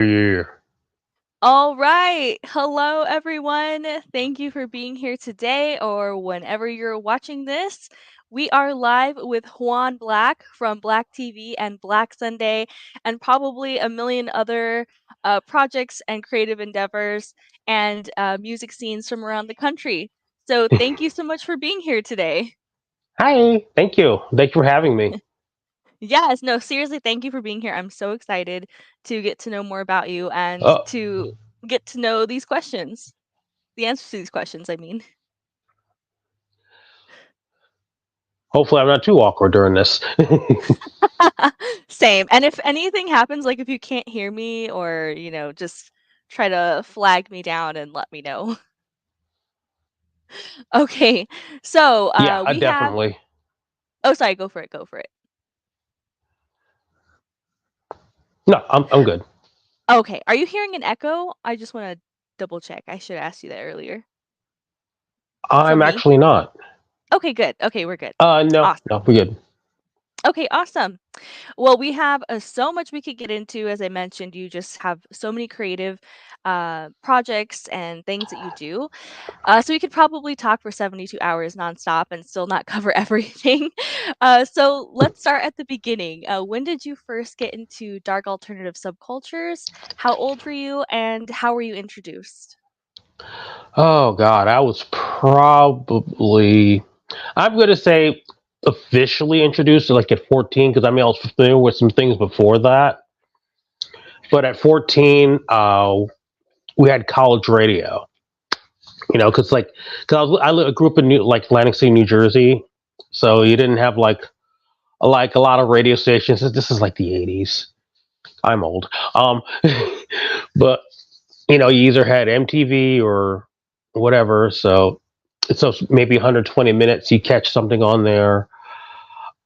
Yeah. All right. Hello, everyone. Thank you for being here today or whenever you're watching this. We are live with Juan Blak from Blak TV and Blak Sunday, and probably a million other projects and creative endeavors and music scenes from around the country. So, thank you so much for being here today. Hi. Thank you. Thank you for having me. Yes, no, seriously, thank you for being here. I'm so excited to get to know more about you and Oh, to get to know these questions. The answers to these questions, I mean. hopefully I'm not too awkward during this. Same. And if anything happens, like if you can't hear me or, just try to flag me down and let me know. Okay. So, yeah, we have definitely. Oh, sorry, go for it. Go for it. No, I'm good. Okay. Are you hearing an echo? I just want to double check. I should have asked you that earlier. I'm From me? actually not. Okay, good. Okay, we're good. No, Awesome. no, we're good. Okay, awesome. Well, we have so much we could get into. As I mentioned, you just have so many creative projects and things that you do. So we could probably talk for 72 hours nonstop and still not cover everything. So let's start at the beginning. When did you first get into dark alternative subcultures? How old were you, and how were you introduced? Oh God, I was probably. I'm gonna say officially introduced to like at 14 because I mean I was familiar with some things before that, but at 14, we had college radio. Because I grew up in like Atlantic City, New Jersey, so you didn't have like a lot of radio stations. This is like the 80s. I'm old. Um, but you either had MTV or whatever. So maybe 120 minutes you catch something on there.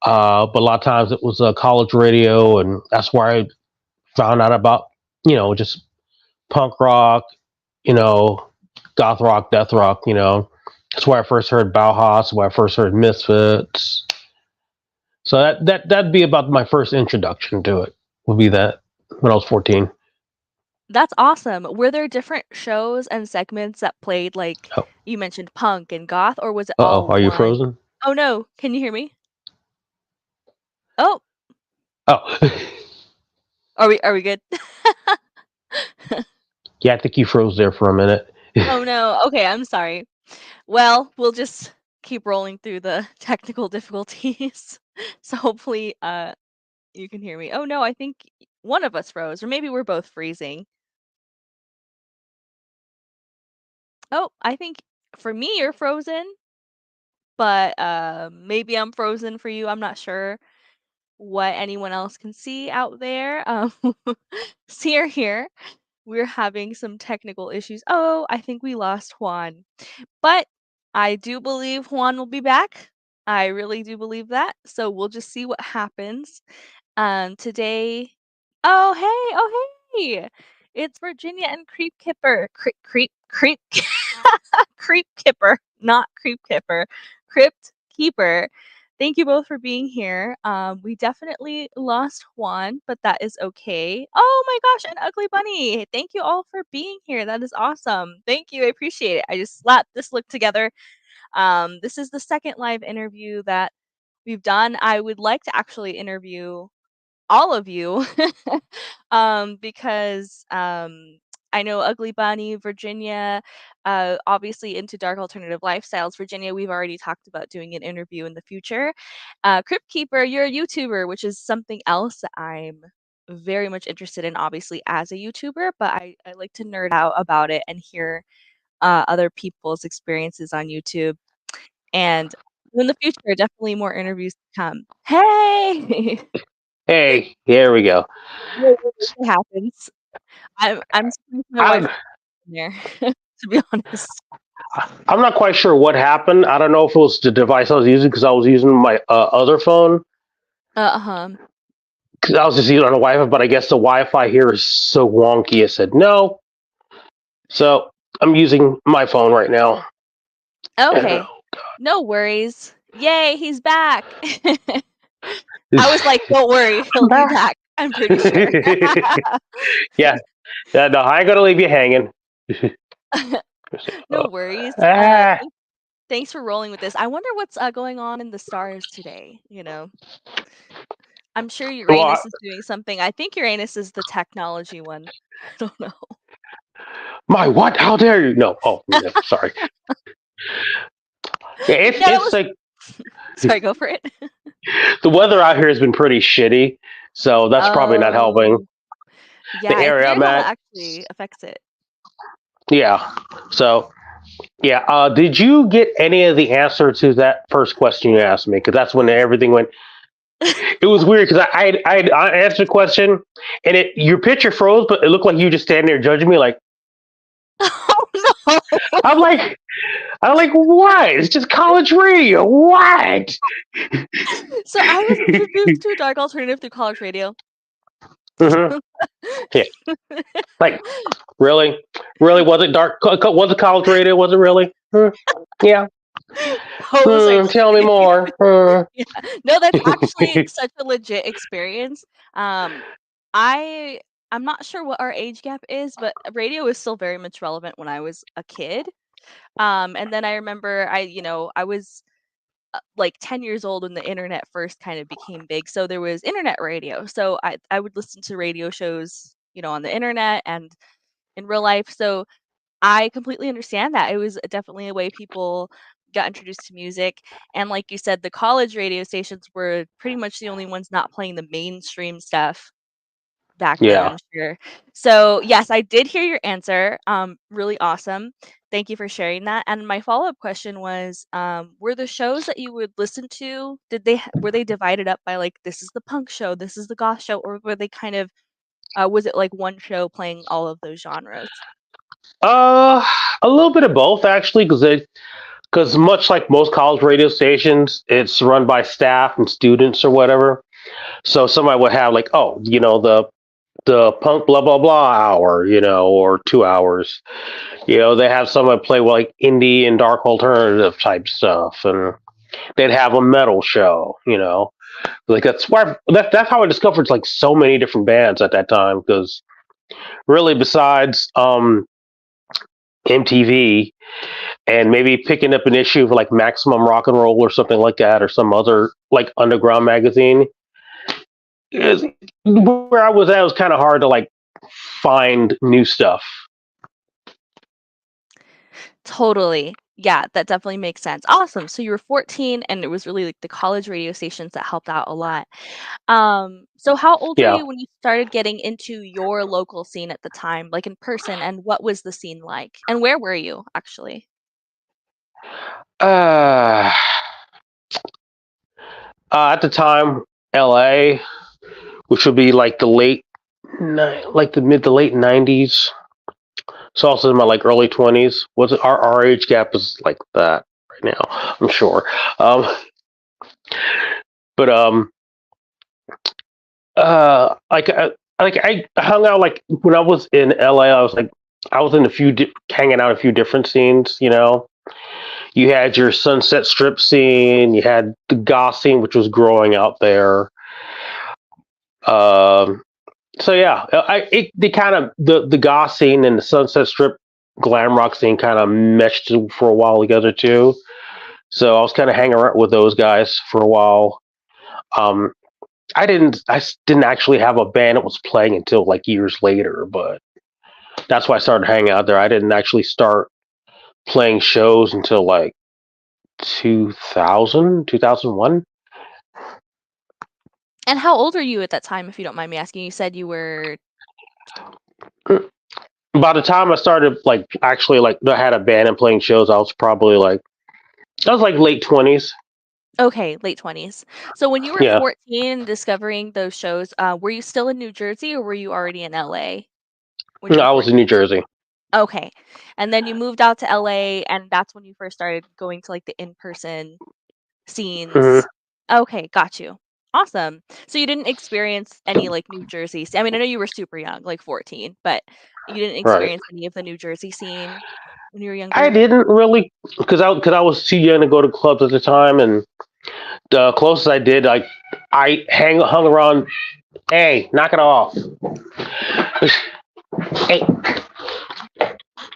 But a lot of times it was college radio, and that's where I found out about just punk rock, you know, goth rock, death rock. That's where I first heard Bauhaus. Where I first heard Misfits. So that'd be about my first introduction to it. Would be that when I was 14. That's awesome. Were there different shows and segments that played, like Oh, you mentioned punk and goth, or was it uh-oh, all are you one? frozen? Oh no, can you hear me? Oh, Oh, are we good? yeah, I think you froze there for a minute. Oh no. Okay, I'm sorry. Well, we'll just keep rolling through the technical difficulties. So hopefully you can hear me. Oh no, I think one of us froze, or maybe we're both freezing. Oh, I think for me you're frozen, but maybe I'm frozen for you. I'm not sure what anyone else can see out there. See here. We're having some technical issues. Oh, I think we lost Juan. But I do believe Juan will be back. I really do believe that. So we'll just see what happens. Today. Oh, hey. Oh, hey. It's Virginia and Creep Kipper. Creep. Creep Kipper, not Creep Kipper. Crypt Keeper. Thank you both for being here. We definitely lost Juan, but that is okay. Oh my gosh, an ugly bunny. Thank you all for being here. That is awesome. Thank you. I appreciate it. I just slapped this look together. This is the second live interview that we've done. I would like to actually interview all of you because I know Ugly Bunny, Virginia, obviously into dark alternative lifestyles. Virginia, we've already talked about doing an interview in the future. Crypt Keeper, you're a YouTuber, which is something else that I'm very much interested in, obviously, as a YouTuber, but I like to nerd out about it and hear other people's experiences on YouTube. And in the future, definitely more interviews to come. Hey! Hey, here we go. It happens. I'm surprised my wife I, in there, to be honest. I'm not quite sure what happened. I don't know if it was the device I was using because I was using my other phone. Uh-huh. 'Cause I was just using it on the Wi-Fi, but I guess the Wi-Fi here is so wonky. I said no, so I'm using my phone right now. Okay. No worries. Yay, he's back. I was like, "Don't worry, he'll be back, I'm pretty sure." yeah, Yeah, no, I ain't gonna leave you hanging. No worries. Ah, Thanks for rolling with this. I wonder what's going on in the stars today. I'm sure well, Uranus is doing something. I think Uranus is the technology one. I don't know. my what? How dare you? No. Oh, yeah, sorry. Yeah, it's Yeah, that it's was. like Sorry, go for it. the weather out here has been pretty shitty, so that's probably not helping. Oh, The yeah. It's area weird I'm how that at, actually affects it. yeah. So yeah, did you get any of the answer to that first question you asked me? Because that's when everything went. It was weird because I answered the question and your picture froze, but it looked like you just standing there judging me. Like Oh no! I'm like I'm like what? It's just college radio. What? So I was introduced to a dark alternative through college radio. Hmm. Yeah, like really, really was it dark? Was it college radio? Was it really? Yeah. Poser. Tell me more. Yeah. No, that's actually such a legit experience. Um, I I'm not sure what our age gap is, but radio was still very much relevant when I was a kid. And then I remember I was like 10 years old when the internet first kind of became big. So there was internet radio. So I would listen to radio shows, on the internet and in real life. So I completely understand that. It was definitely a way people got introduced to music. And like you said, the college radio stations were pretty much the only ones not playing the mainstream stuff back then, Yeah. I'm sure. So, yes, I did hear your answer. Really awesome. Thank you for sharing that. And my follow-up question was, were the shows that you would listen to, were they divided up by like this is the punk show, this is the goth show, or were they kind of was it like one show playing all of those genres? Uh, a little bit of both actually, because much like most college radio stations, it's run by staff and students or whatever. So somebody would have like, oh, the punk blah blah blah hour, or 2 hours. They have someone play like indie and dark alternative type stuff, and they'd have a metal show. Like that's how I discovered like so many different bands at that time. Because really, besides MTV and maybe picking up an issue of like Maximum Rock and Roll or something like that, or some other like underground magazine. Where I was at, it was kind of hard to like find new stuff. Totally. Yeah, that definitely makes sense. Awesome. So you were 14 and it was really like the college radio stations that helped out a lot. So how old were Yeah. you when you started getting into your local scene at the time, like in person, and what was the scene like? And where were you actually? Uh, at the time, LA, which would be like like the mid to late '90s. So also in my like early 20s. Was it our age gap is like that right now? I'm sure. Um, but like I hung out like when I was in LA. I was in hanging out a few different scenes. You had your Sunset Strip scene. You had the goth scene, which was growing out there. Um, so yeah, they kind of the goth scene and the Sunset Strip glam rock scene kind of meshed for a while together too. So I was kind of hanging around with those guys for a while. Um, I didn't actually have a band that was playing until like years later, but that's why I started hanging out there. I didn't actually start playing shows until like 2000, 2001. And how old were you at that time, if you don't mind me asking? You said you were By the time I started like actually like I had a band and playing shows, I was like late 20s. okay, late 20s. So when you were Yeah. 14 discovering those shows, were you still in New Jersey or were you already in LA when you No, were I was in New 14? Jersey. Okay. And then you moved out to LA, and that's when you first started going to, like, the in-person Hmm. scenes. Okay, got you. Awesome. So you didn't experience any, like, New Jersey I mean, I know you were super young, like 14, but you didn't Right. experience any of the New Jersey scene when you were I younger? didn't really because I was too young to go to clubs at the time, and the closest I did, I hung around. Hey, knock it off. Hey,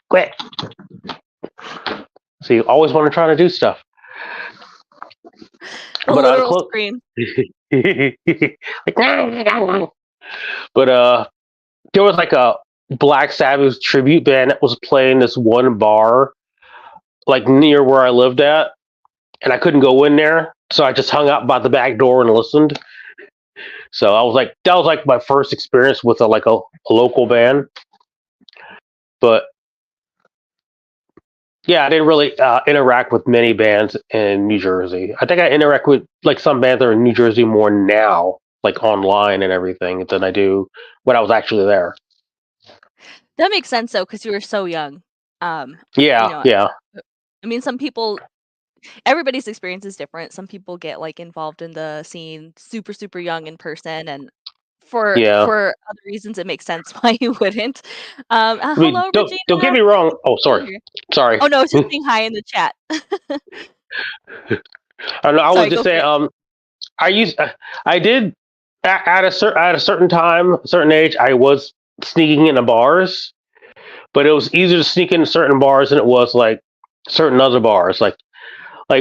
quit. So you always want to try to do stuff. The But literal close. scream. Like, but there was like a Black Sabbath tribute band that was playing this one bar like near where I lived at, and I couldn't go in there, so I just hung out by the back door and listened. So I was like, that was like my first experience with a local band. But yeah, I didn't really interact with many bands in New Jersey. I think I interact with like some bands that are in New Jersey more now, like online and everything, than I do when I was actually there. That makes sense though, because you were so young. You Yeah, know, yeah, I mean, some people everybody's experience is different. Some people get, like, involved in the scene super, super young in person, and yeah. for other reasons, it makes sense why you wouldn't. I mean, Hello, don't get Regina. me wrong. Oh, Good to sorry, hear. sorry. Oh, no, it's just saying hi in the chat. I know. I was Sorry, just go for saying. it. I used. I did at a certain time, a certain age. I was sneaking into bars, but it was easier to sneak into certain bars than it was like certain other bars, like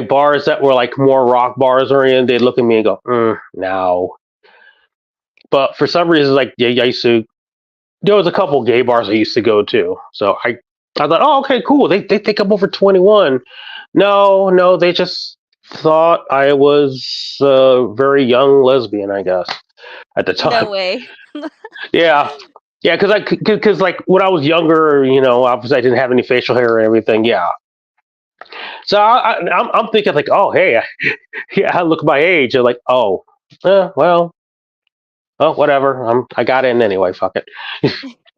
bars that were like more rock bars oriented. They'd look at me and go, "No." But for some reason, like yeah, I used to. There was a couple gay bars I used to go to, so I thought, oh, okay, cool. They think I'm over 21. No, no, they just thought I was a very young lesbian, I guess, at the No time. way. Yeah, yeah, because like when I was younger, obviously I didn't have any facial hair and everything. Yeah, so I'm thinking like, oh, hey, yeah, I look my age. I'm like, oh, well, oh, whatever. I got in anyway. Fuck it.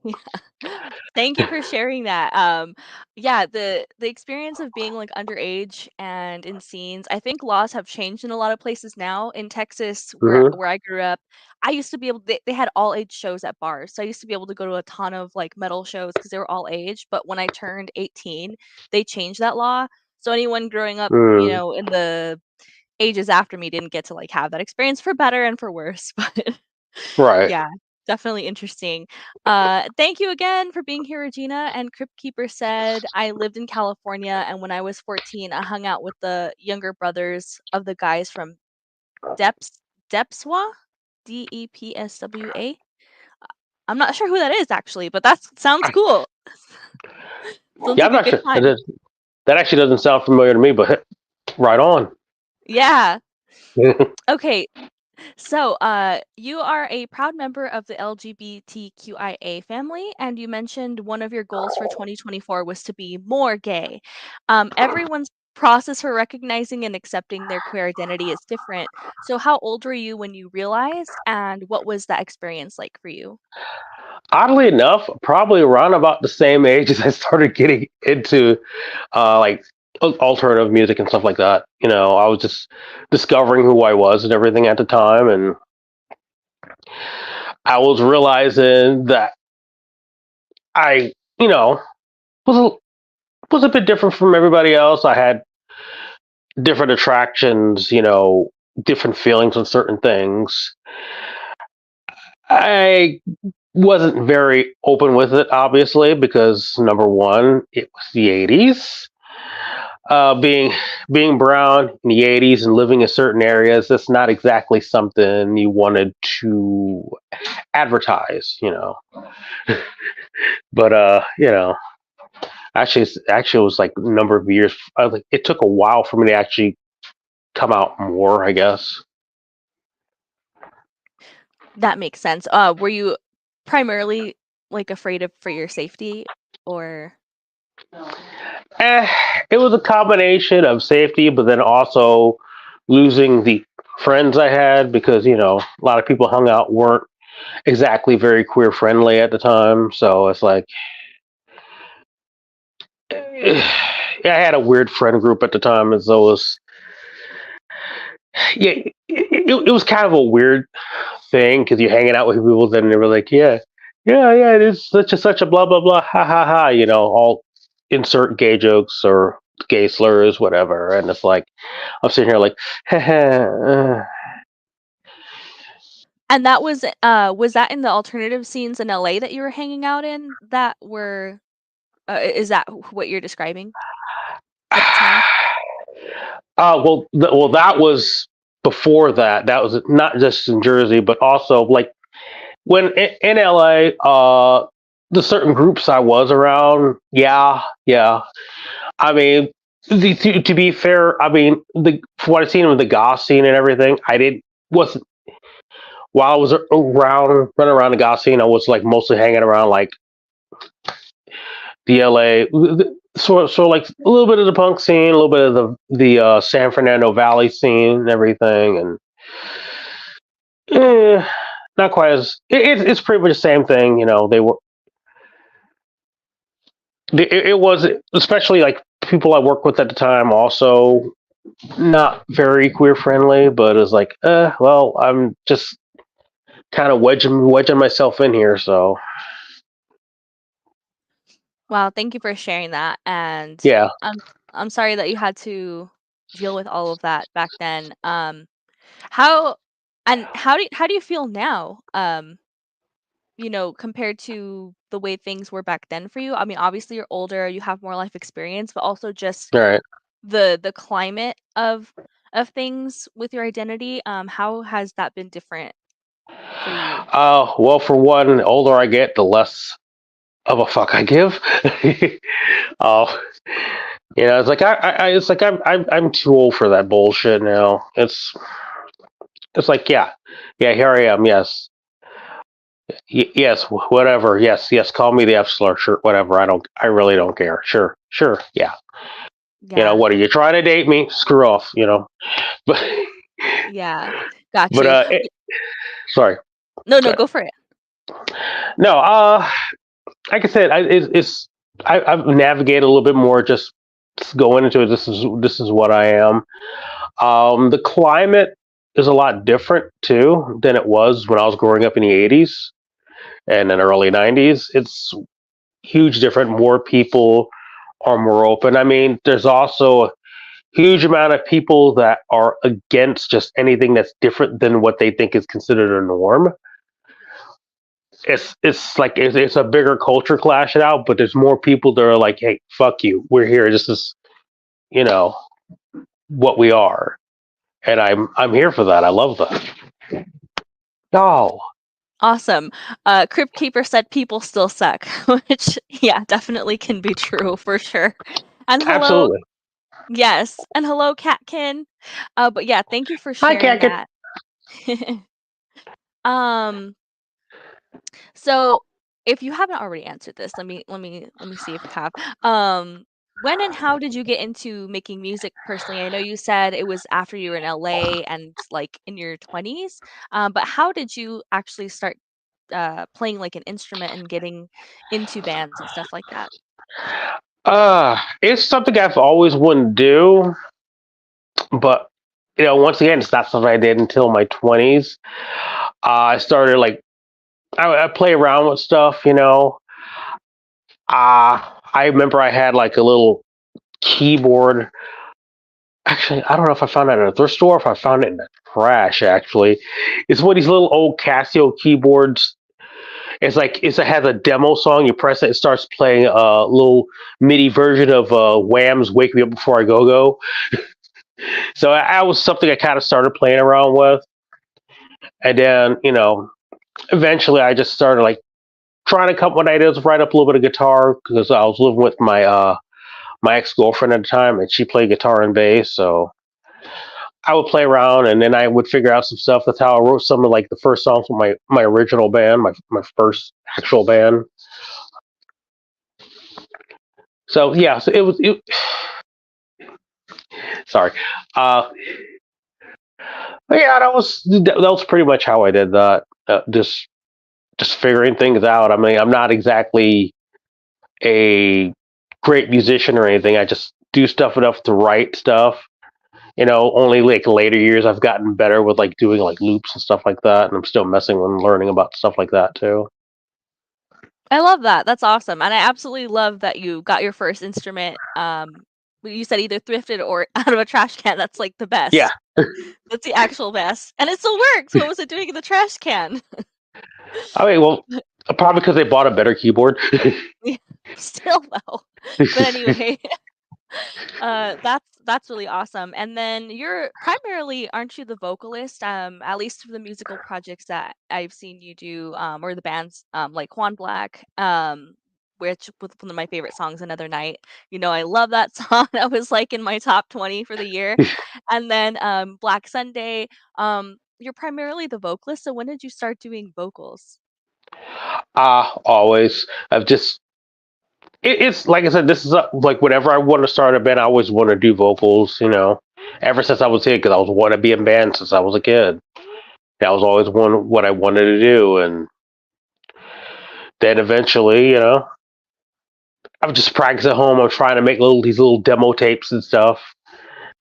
Yeah. Thank you for sharing that. Yeah, the experience of being like underage and in scenes, I think laws have changed in a lot of places now. In Texas, Hmm. where I grew up, I used to be able they had all age shows at bars. So I used to be able to go to a ton of like metal shows because they were all age. But when I turned 18, they changed that law. So anyone growing up, Mm, in the ages after me didn't get to like have that experience for better and for worse. But right. yeah, definitely interesting. Thank you again for being here, Regina. And Crypt Keeper said, I lived in California, and when I was 14, I hung out with the younger brothers of the guys from Deps Depswa, Depswa. I'm not sure who that is actually, but that sounds cool. Sounds Yeah, like I'm a not good sure. time. That actually doesn't sound familiar to me, but right on. Yeah. Okay. So, you are a proud member of the LGBTQIA family, and you mentioned one of your goals for 2024 was to be more gay. Everyone's process for recognizing and accepting their queer identity is different. So, how old were you when you realized, and what was that experience like for you? Oddly enough, probably around about the same age as I started getting into like alternative music and stuff like that. I was just discovering who I was and everything at the time, and I was realizing that I, was a, was a bit different from everybody else. I had different attractions, different feelings on certain things. I wasn't very open with it, obviously, because number one, it was the '80s. Being brown in the '80s and living in certain areas, that's not exactly something you wanted to advertise. But actually, it was like a number of years. It took a while for me to actually come out more, I guess. That makes sense. Were you primarily like afraid of for your safety or Eh, it was a combination of safety, but then also losing the friends I had because a lot of people hung out weren't exactly very queer friendly at the time. So it's like I had a weird friend group at the time, and so it was yeah, it was kind of a weird thing because you're hanging out with people, then they were like, yeah, yeah, yeah, it is such a blah blah blah, ha ha ha, all insert gay jokes or gay slurs, whatever, and it's like I'm sitting here like, And that was that in the alternative scenes in LA that you were hanging out in that were is that what you're describing at the time? Well, that was before that. That was not just in Jersey, but also like when in LA, the certain groups I was around. Yeah, yeah. I mean, to be fair, I mean, for what I've seen with the goth scene and everything, I didn't wasn't while I was around running around the goth scene, I was like mostly hanging around like the LA, so like a little bit of the punk scene, a little bit of the San Fernando Valley scene and everything, and not quite as it's pretty much the same thing. You know, it was especially like people I worked with at the time also not very queer friendly, but it's like, well, I'm just kind of wedging myself in here, so Wow, thank you for sharing that, and yeah. I'm I'm sorry that you had to deal with all of that back then. How how do you feel now? Compared to the way things were back then for you? I mean, obviously you're older, you have more life experience, but also just All right. the climate of things with your identity. How has that been different for you? Well, for one, the older I get, the less of a fuck I give. uh, it's like it's like I'm too old for that bullshit now. It's like, yeah, yeah, here I am. Yes, yes, whatever. Yes, yes. Call me the F slur. Sure, whatever. I really don't care. Sure, sure. Yeah. Yeah. What are you trying to date me? Screw off. But Yeah. Got but you. sorry. No, no, go for it. No. Like I said, I've navigated a little bit more. Just going into it. This is what I am. The climate is a lot different too than it was when I was growing up in the '80s and in the early '90s. It's huge different. More people are more open. I mean, there's also a huge amount of people that are against just anything that's different than what they think is considered a norm. It's like it's a bigger culture clash it out, but there's more people that are like, hey, fuck you, we're here. This is you know what we are, and I'm here for that. I love that. Oh, Awesome. Crypt Keeper said people still suck, which yeah, definitely can be true for sure. And hello, absolutely. yes, and hello, Catkin. But yeah, thank you for I sharing can't get. that. um, so if you haven't already answered this, let me see if you have. When and how did you get into making music personally? I know you said it was after you were in LA and like in your 20s. But how did you actually start playing like an instrument and getting into bands and stuff like that? It's something I've always wanted to do, but once again, it's not something I did until my 20s. I started like I play around with stuff. I remember I had like a little keyboard. Actually, I don't know if I found it at a thrift store or if I found it in the trash. Actually, it's one of these little old Casio keyboards. It has a demo song. You press it, it starts playing a little MIDI version of Wham's "Wake Me Up Before I Go Go." So that was something I kind of started playing around with, and then eventually I just started like trying to come. What I did was write up a little bit of guitar because I was living with my ex girlfriend at the time, and she played guitar and bass. So I would play around, and then I would figure out some stuff. That's how I wrote some of like the first songs for my original band, my first actual band. So yeah, so it was. Sorry, uh, but yeah, that was pretty much how I did that. Just figuring things out. I mean, I'm not exactly a great musician or anything. I just do stuff enough to write stuff. Only like later years I've gotten better with like doing like loops and stuff like that, and I'm still messing with and learning about stuff like that too. I love that. That's awesome. And I absolutely love that you got your first instrument You said either thrifted or out of a trash can. That's like the Yeah. best. That's the actual best, and it still works. What was it doing in the trash can? I mean, well, probably because they bought a better keyboard. Yeah, still though. But anyway, that's really awesome. And then you're primarily, aren't you the vocalist? At least for the musical projects that I've seen you do, or the bands, like Juan Blak, which with one of my favorite songs, Another Night. You know, I love that song. That was like in my top 20 for the year. And then Blak Sunday. You're primarily the vocalist. So when did you start doing vocals? Always. It's like I said, this is like whenever I want to start a band, I always want to do vocals, ever since I was a kid, because I was want to be in band since I was a kid. That was always what I wanted to do. And then eventually, I would just practice at home. I'm trying to make these little demo tapes and stuff.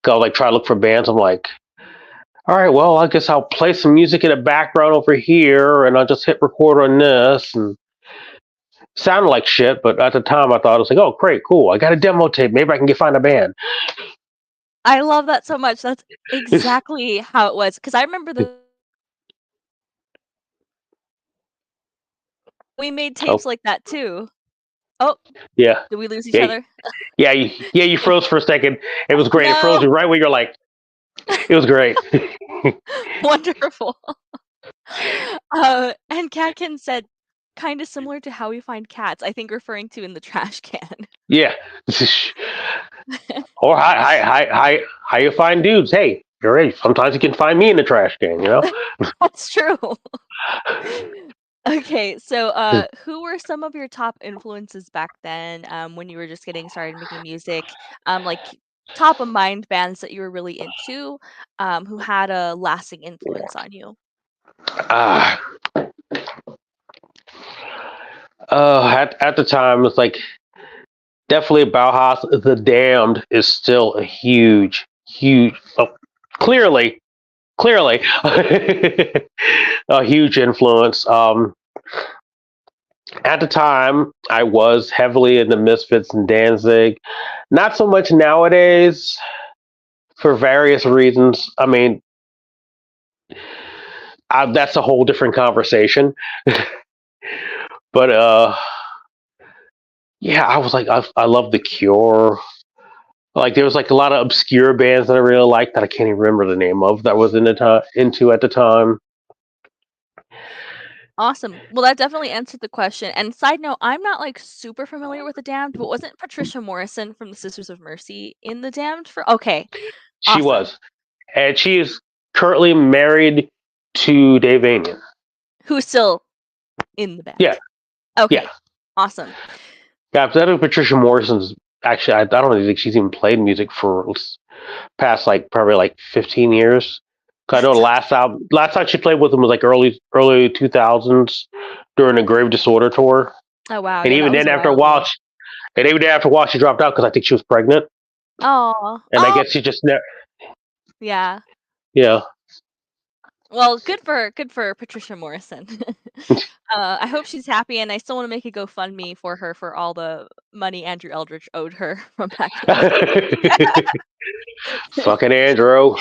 Go like try to look for bands. I'm like, all right, well, I guess I'll play some music in the background over here, and I'll just hit record on this. And sounded like shit, but at the time I thought it was like, oh, great, cool. I got a demo tape. Maybe I can find a band. I love that so much. That's exactly how it was. Because I remember we made Oh, tapes like that too. Oh, yeah, did we lose each yeah, other? yeah. You froze for a second. It was great. It froze No. you right where you're like, it was great. Wonderful. And Catkin said, kind of similar to how we find cats, I think referring to in the trash can. Yeah. Or how you find dudes? Hey, you're ready. Sometimes you can find me in the trash can. That's true. Okay, so who were some of your top influences back then, when you were just getting started making music? Like top of mind bands that you were really into, who had a lasting influence on you? Uh, at the time, it's like definitely Bauhaus. The Damned is still a huge, clearly, a huge influence. At the time, I was heavily into Misfits and Danzig. Not so much nowadays for various reasons. I mean, that's a whole different conversation. But yeah, I was like, I love The Cure. Like there was like a lot of obscure bands that I really liked that I can't even remember the name of that was into at the time. Awesome. Well, that definitely answered the question. And side note, I'm not like super familiar with The Damned, but wasn't Patricia Morrison from the Sisters of Mercy in The Damned for? Okay, She awesome. was, and she is currently married to Dave Anian. Who's still in the band? Yeah, Okay, yeah. awesome. Yeah, I think Patricia Morrison's actually. I don't even think she's even played music for past like probably like 15 years. 'Cause I know the last time she played with them was like early 2000s during the Grave Disorder tour. Oh wow, And yeah, that even was then, a after a while while, ago. she dropped out because I think she was pregnant, Oh, and I oh, guess she just never. yeah. Yeah, Well, good for Patricia Morrison. I hope she's happy, and I still want to make a GoFundMe for her for all the money Andrew Eldritch owed her from back in the day. fucking Andrew.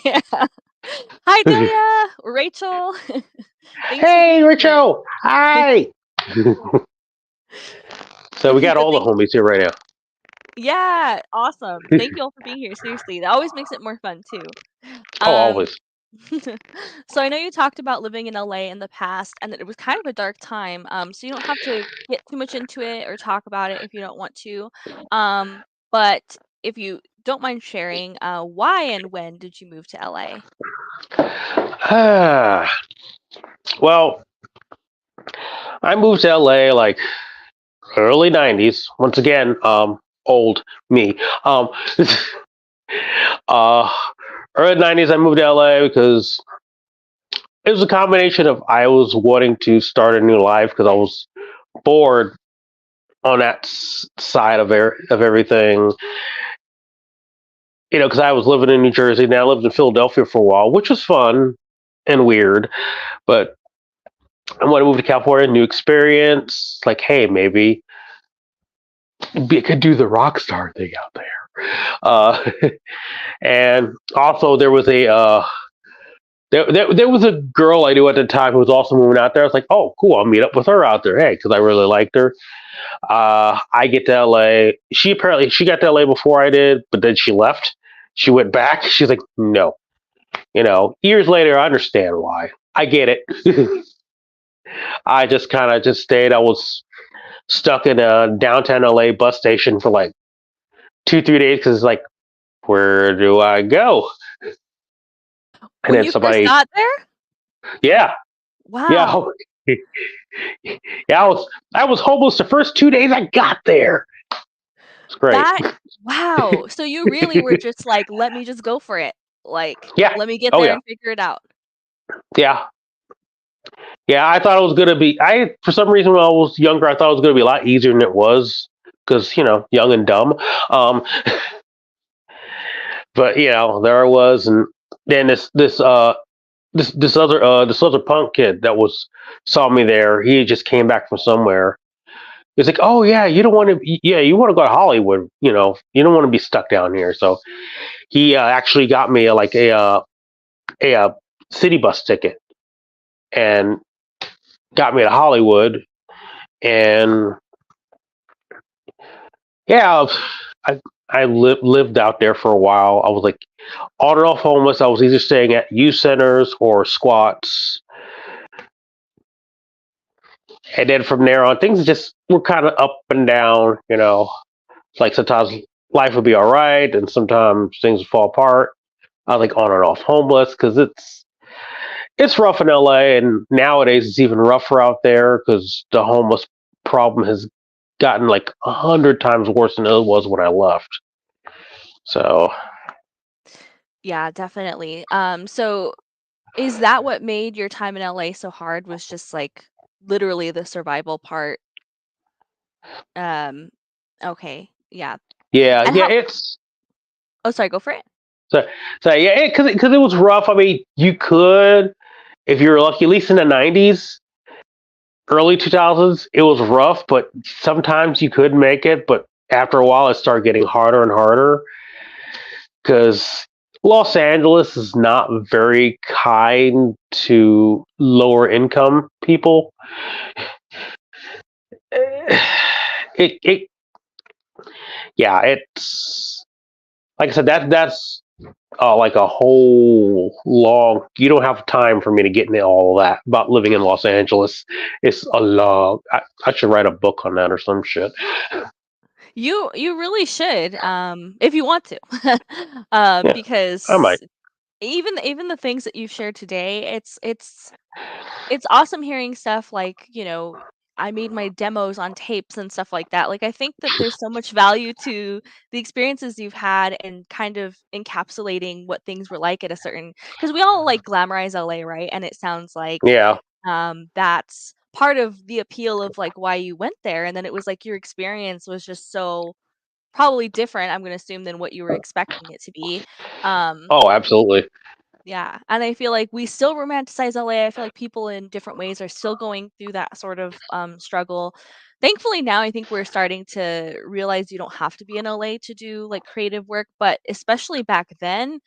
Yeah. Hi, Delia, Rachel. Thanks for Hey, being here. Richo. Hi. So we got But all the thank homies here right now. Yeah, awesome. Thank you all for being here. Seriously, that always makes it more fun too. Oh, Um, always. so I know you talked about living in LA in the past and that it was kind of a dark time. So you don't have to get too much into it or talk about it if you don't want to. But if you don't mind sharing, why and when did you move to LA? Well, I moved to LA like early 90s. Once again, old me. Uh, early 90s, I moved to LA because it was a combination of I was wanting to start a new life because I was bored on that side of everything. Because I was living in New Jersey, now I lived in Philadelphia for a while, which was fun and weird. But I want to move to California, new experience. Like, hey, maybe I could do the rock star thing out there. Uh, and also there was there was a girl I knew at the time who was also moving out there. I was like, oh, cool, I'll meet up with her out there. Hey, because I really liked her. I get to LA. She got to LA before I did, but then she left. She went back. She's like, no. Years later, I understand why. I get it. I just kind of just stayed. I was stuck in a downtown LA bus station for like 2, 3 days because it's like, where do I go? And When then you first somebody, got there? yeah, yeah, Wow. yeah. I was homeless the first 2 days I got there. It's great. That wow. So you really were just like, "Let me just go for it." Like, Yeah. "Let me get Oh there yeah. and figure it out." Yeah. Yeah. I thought it was gonna be. For some reason when I was younger, I thought it was gonna be a lot easier than it was because young and dumb. Um, but there I was, and then this other punk kid that was saw me there. He just came back from somewhere. He's like, "Oh yeah, you don't want to. Yeah, you want to go to Hollywood. You don't want to be stuck down here." So he actually got me a city bus ticket and got me to Hollywood. And yeah, I lived out there for a while. I was like on and off homeless. I was either staying at youth centers or squats. And then from there on, things just were kind of up and down. Like sometimes life would be all right, and sometimes things would fall apart. I was like on and off homeless because it's rough in LA, and nowadays it's even rougher out there because the homeless problem has gotten like 100 times worse than it was when I left. So Yeah, definitely. So is that what made your time in LA so hard, was just, like, literally the survival part? Um, okay, yeah. yeah, And yeah, how it's oh, sorry, go for it. so yeah, because it was rough. I mean, you could if you were lucky, at least in the '90s, early 2000s, it was rough, but sometimes you could make it. But after a while, it started getting harder and harder because Los Angeles is not very kind to lower income people. It yeah, it's like I said, that's like a whole long. You don't have time for me to get into all of that about living in Los Angeles. It's a long. I should write a book on that or some shit. You really should, if you want to. Yeah, I might. Because even the things that you've shared today, it's awesome hearing stuff like, I made my demos on tapes and stuff like that. Like, I think that there's so much value to the experiences you've had and kind of encapsulating what things were like at a certain, because we all like glamorize LA, right? And it sounds like Yeah. that's part of the appeal of like why you went there. And then it was like your experience was just so probably different, I'm gonna assume, than what you were expecting it to be. Um, Oh, absolutely. yeah, and I feel like we still romanticize LA. I feel like people in different ways are still going through that sort of struggle. Thankfully, now I think we're starting to realize you don't have to be in LA to do like creative work, but especially back then,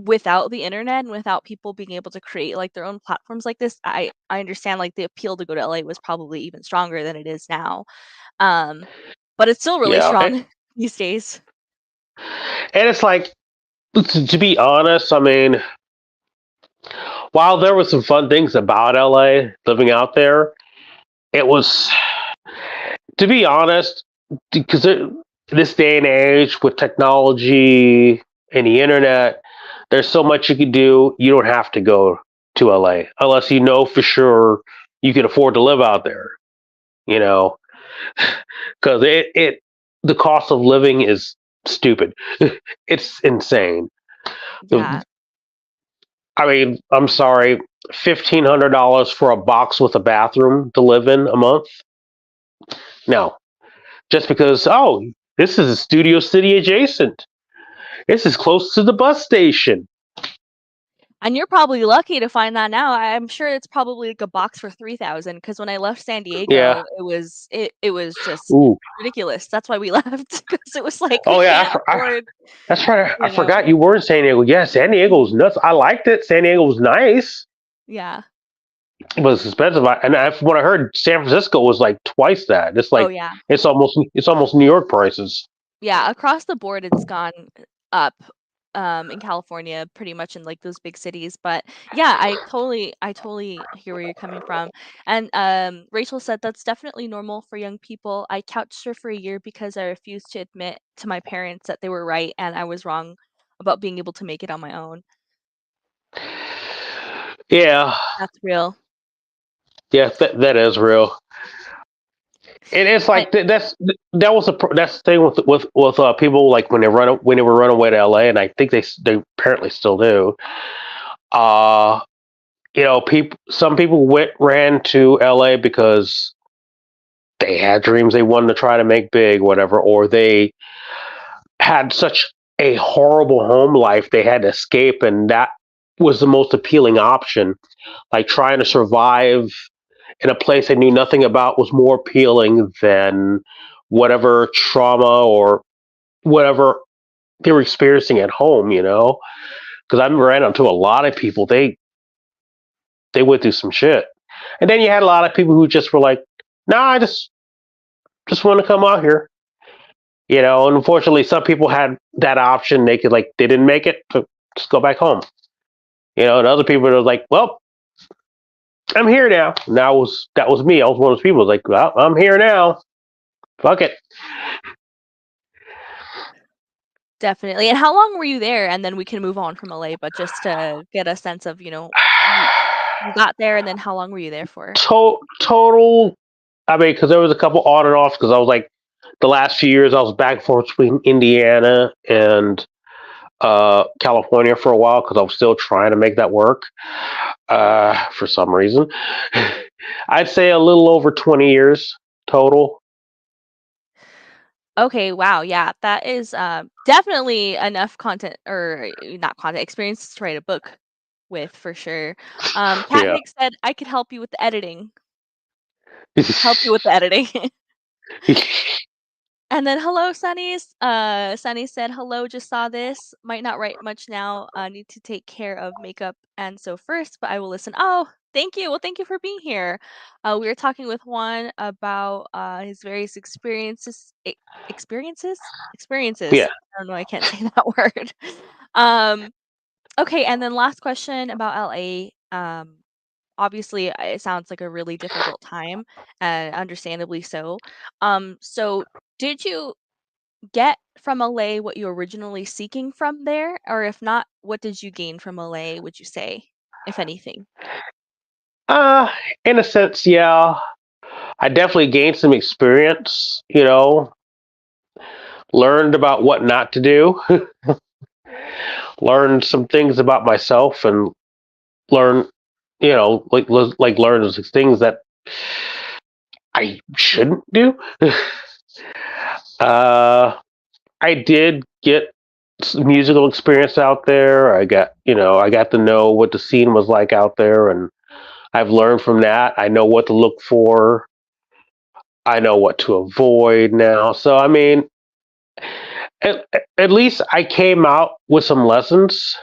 without the internet and without people being able to create like their own platforms like this, I understand like the appeal to go to LA was probably even stronger than it is now. Um, but it's still really Yeah, strong these days. and it's like to be honest. I mean, while there were some fun things about LA living out there, it was to be honest because this day and age with technology and the internet, there's so much you can do. You don't have to go to LA unless you know for sure you can afford to live out there. You know, because the cost of living is stupid. It's insane. Yeah. I mean, I'm sorry, $1,500 for a box with a bathroom to live in a month? No, just because this is a Studio City adjacent. This is close to the bus station. And you're probably lucky to find that now. I'm sure it's probably like a box for 3,000 because when I left San Yeah. Diego, it was just Ooh. ridiculous. That's why we left because it was like, we Oh yeah. can't afford, That's right. I you know. forgot you were in San Diego. Yeah, San Diego was nuts. I liked it. San Diego was nice. Yeah. It was expensive. From what I heard, San Francisco was like twice that. It's Oh, like yeah. it's almost New York prices. Yeah, across the board, it's gone up, in California, pretty much in, like, those big cities, but, yeah, I totally hear where you're coming from, and, Rachel said that's definitely normal for young people. I couchsurfed for a year because I refused to admit to my parents that they were right and I was wrong about being able to make it on my own. Yeah, That's real. yeah, that is real. And it's I like that's the thing with people like when they were running away to L.A. and I think they apparently still do. Uh, some people ran to L.A. because they had dreams they wanted to try to make big, whatever, or they had such a horrible home life they had to escape, and that was the most appealing option. Like trying to survive in a place they knew nothing about was more appealing than whatever trauma or whatever they were experiencing at home. Because I ran into a lot of people. They went through some shit, and then you had a lot of people who just were like, "Nah, I just want to come out here." And unfortunately, some people had that option. They didn't make it, to just go back home. And other people were like, "Well, I'm here now." And that was me. I was one of those people like, "Well, I'm here now. Fuck it." definitely, and how long were you there? And then we can move on from LA, but just to get a sense of, you you got there, and then how long were you there for? Total. I mean, because there was a couple on and off. Because I was like, the last few years, I was back and forth between Indiana and California for a while because I was still trying to make that work for some reason. I'd say a little over 20 years total. Okay, wow, yeah, that is, definitely enough content or not content, experience to write a book with for sure. Cat Yeah. Hicks said, "I could help you with the editing." Help you with the editing. And then, "Hello, Sunnies." Sunny said, "Hello, just saw this. Might not write much now. Need to take care of makeup and so first, but I will listen." Oh, thank you. Well, thank you for being here. We were talking with Juan about his various experiences. Yeah. Experiences. I don't know. I can't say that word. Um. Okay, and then last question about LA. Obviously, it sounds like a really difficult time, and understandably so. So did you get from LA what you originally seeking from there? Or if not, what did you gain from LA, would you say, if anything? Uh, in a sense, yeah. I definitely gained some experience, learned about what not to do, learned some things about myself, and learn, learn some things that I shouldn't do. uh, I did get some musical experience out there. I got to know what the scene was like out there, and I've learned from that. I know what to look for. I know what to avoid now. So, I mean, at least I came out with some lessons.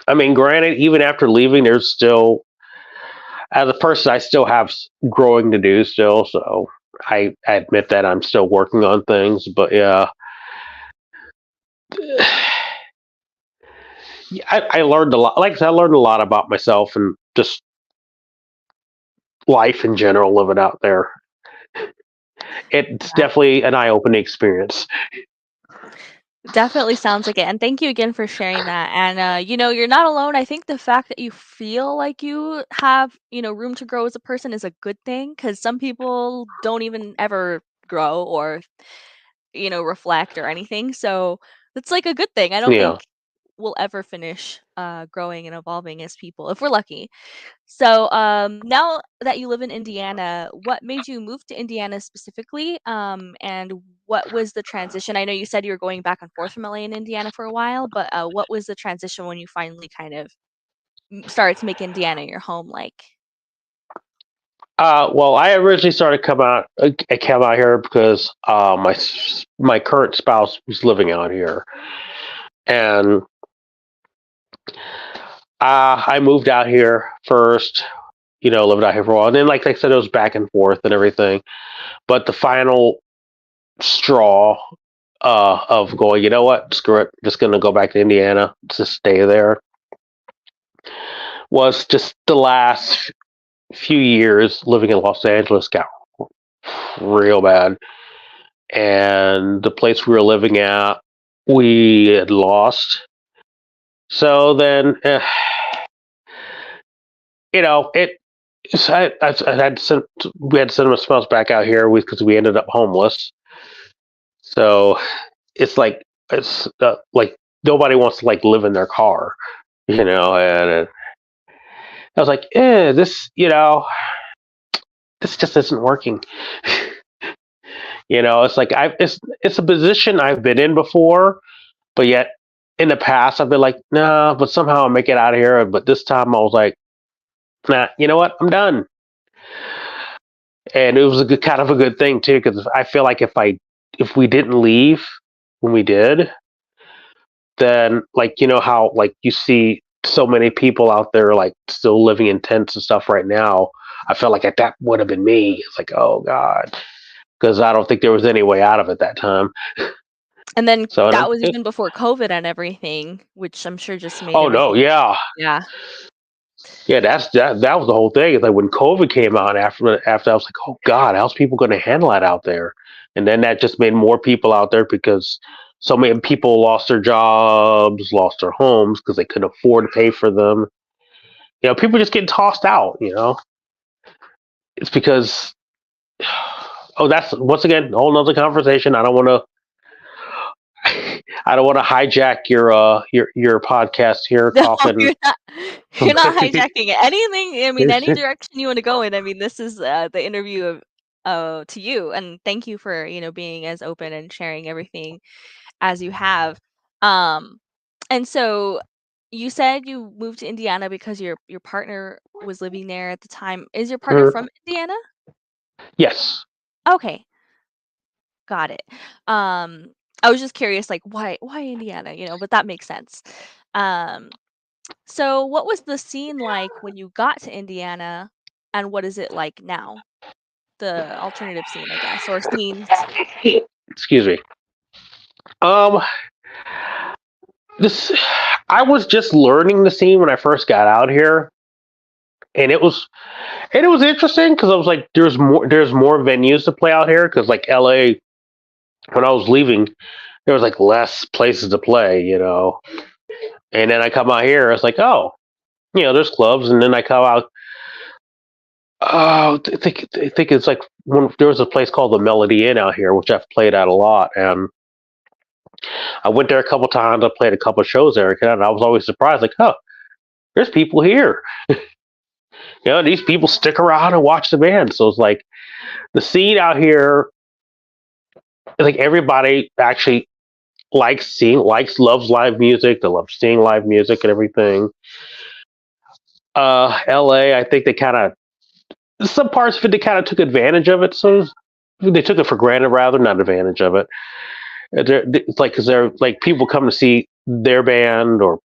I mean, granted, even after leaving, there's still, as a person, I still have growing to do still. So I admit that I'm still working on things. But yeah, I learned a lot. Like I said, I learned a lot about myself and just life in general, living out there. It's Yeah. definitely an eye-opening experience. Definitely sounds like it. And thank you again for sharing that. And you're not alone. I think the fact that you feel like you have, room to grow as a person is a good thing because some people don't even ever grow or, reflect or anything. So it's like a good thing. I don't Yeah. think we'll ever finish growing and evolving as people if we're lucky. So, now that you live in Indiana, what made you move to Indiana specifically? And what was the transition? I know you said you were going back and forth from LA and Indiana for a while, but what was the transition when you finally kind of started to make Indiana your home like? Well, I originally started come out. I came out here because my current spouse was living out here, and I moved out here first. Lived out here for a while, and then, like I said, it was back and forth and everything. But the final straw of going, you know what, screw it, just gonna go back to Indiana, just stay there, was just the last few years living in Los Angeles got real bad, and the place we were living at, we had lost. So then, it. So I had sent we had to send my spouse back out here because we ended up homeless. So it's like nobody wants to like live in their car, and I was like, this just isn't working. It's like it's a position I've been in before, but yet in the past I've been like, nah, but somehow I'll make it out of here. But this time I was like, nah, you know what? I'm done. And it was kind of a good thing too, because I feel like if we didn't leave when we did, then like how like you see so many people out there like still living in tents and stuff right now. I felt like that would have been me. It's like, oh god, because I don't think there was any way out of it that time. And then So that was even before COVID and everything, which I'm sure just made oh no, everything. yeah, Yeah. yeah, that was the whole thing. It's like when COVID came out, after I was like, oh god, how's people going to handle that out there? And then that just made more people out there because so many people lost their jobs, lost their homes because they couldn't afford to pay for them. People just getting tossed out. It's because oh, that's once again a whole nother conversation. I don't want to. I don't want to hijack your podcast here, No, talking. you're not hijacking it. Anything, I mean, any direction you wanna go in, I mean, this is, the interview of to you, and thank you for, being as open and sharing everything as you have. Um, and so you said you moved to Indiana because your partner was living there at the time. Is your partner from Indiana? Yes. Okay, got it. Um, I was just curious, like, why Indiana, but that makes sense. Um So, what was the scene like when you got to Indiana, and what is it like now? The alternative scene, I guess, or scenes. Excuse me. Um, this I was just learning the scene when I first got out here, and it was interesting because I was like, there's more venues to play out here because like L.A. when I was leaving, there was like less places to play, and then I come out here, it's like, oh, there's clubs, and then I come out. Oh, I think it's like there was a place called the Melody Inn out here, which I've played at a lot, and I went there a couple times. I played a couple shows there, and I was always surprised, like, oh, there's people here. These people stick around and watch the band. So it's like the scene out here, like everybody actually loves live music. They love seeing live music and everything. LA, I think they kind of some parts of it they kind of took advantage of it. So they took it for granted, rather not advantage of it. It's like because they're like people come to see their band or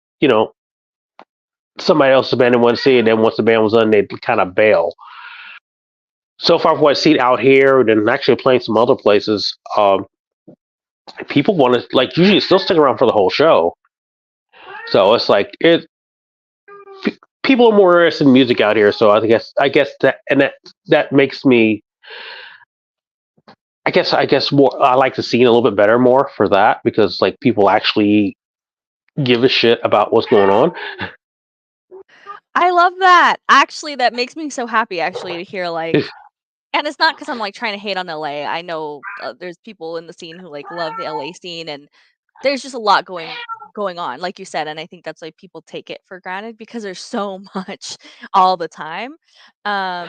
somebody else's band and want to see it. And then once the band was done, they'd kind of bail. So far from what I've seen out here and actually playing some other places, people want to like usually still stick around for the whole show. So it's like people are more interested in music out here. So I guess that makes me. I guess more. I like the scene a little bit better more for that because like people actually give a shit about what's going on. I love that. Actually, that makes me so happy actually to hear, like, and it's not because 'cause I'm, like, trying to hate on LA. I know, there's people in the scene who, like, love the LA scene, and there's just a lot going going on, like you said, and I think that's why people take it for granted because there's so much all the time. Um,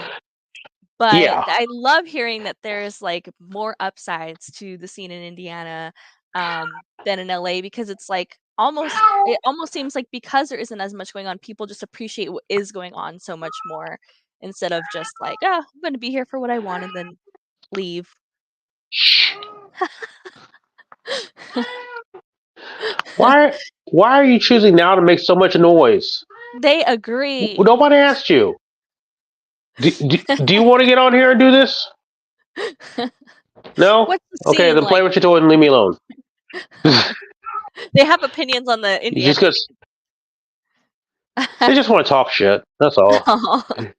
but Yeah. I love hearing that there's, like, more upsides to the scene in Indiana, than in LA because it's, like, it almost seems like because there isn't as much going on, people just appreciate what is going on so much more instead of just like, "Oh, I'm gonna be here for what I want and then leave." Why why are you choosing now to make so much noise? They agree. Nobody asked you. Do you want to get on here and do this? No? What's the Okay, scene then play like? what you're doing and leave me alone. They have opinions on the Just Indiana because they just want to talk shit. That's all. scene.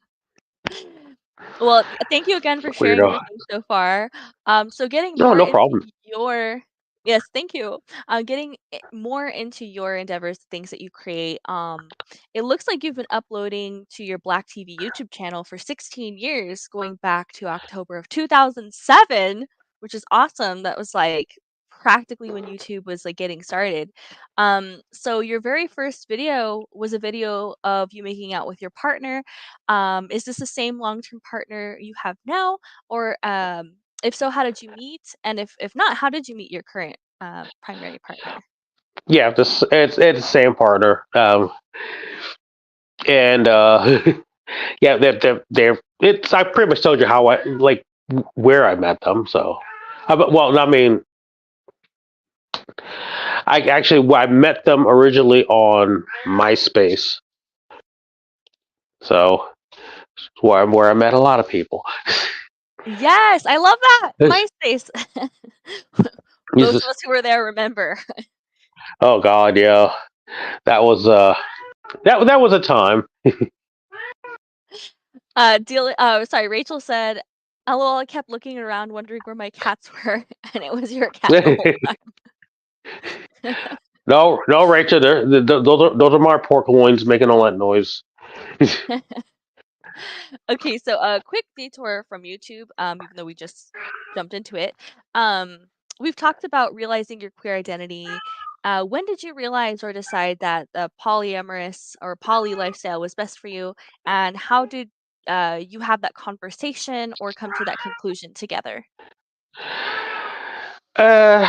Well, thank you again for sharing Weirdo. everything so far. So getting No, more no into problem. your yes, thank you. Getting more into your endeavors, things that you create. It looks like you've been uploading to your Blak TV YouTube channel for 16 years, going back to October of 2007, which is awesome. That was like practically when YouTube was like getting started. So your very first video was a video of you making out with your partner. Is this the same long-term partner you have now? Or, if so, how did you meet? And if not, how did you meet your current, primary partner? Yeah, this it's the same partner. And yeah, they're it's I pretty much told you how I like where I met them. So, well, I mean, I met them originally on MySpace. So where I met a lot of people. Yes, I love that! MySpace. This Those is, of us who were there remember. oh God, yeah, that was that was a time. Sorry, Rachel said, "LOL, I kept looking around wondering where my cats were, and it was your cat the whole time." No, Rachel, those are my pork loins making all that noise. Okay, so a quick detour from YouTube, even though we just jumped into it. Um, we've talked about realizing your queer identity. When did you realize or decide that the polyamorous or poly lifestyle was best for you? And how did you have that conversation or come to that conclusion together? Uh,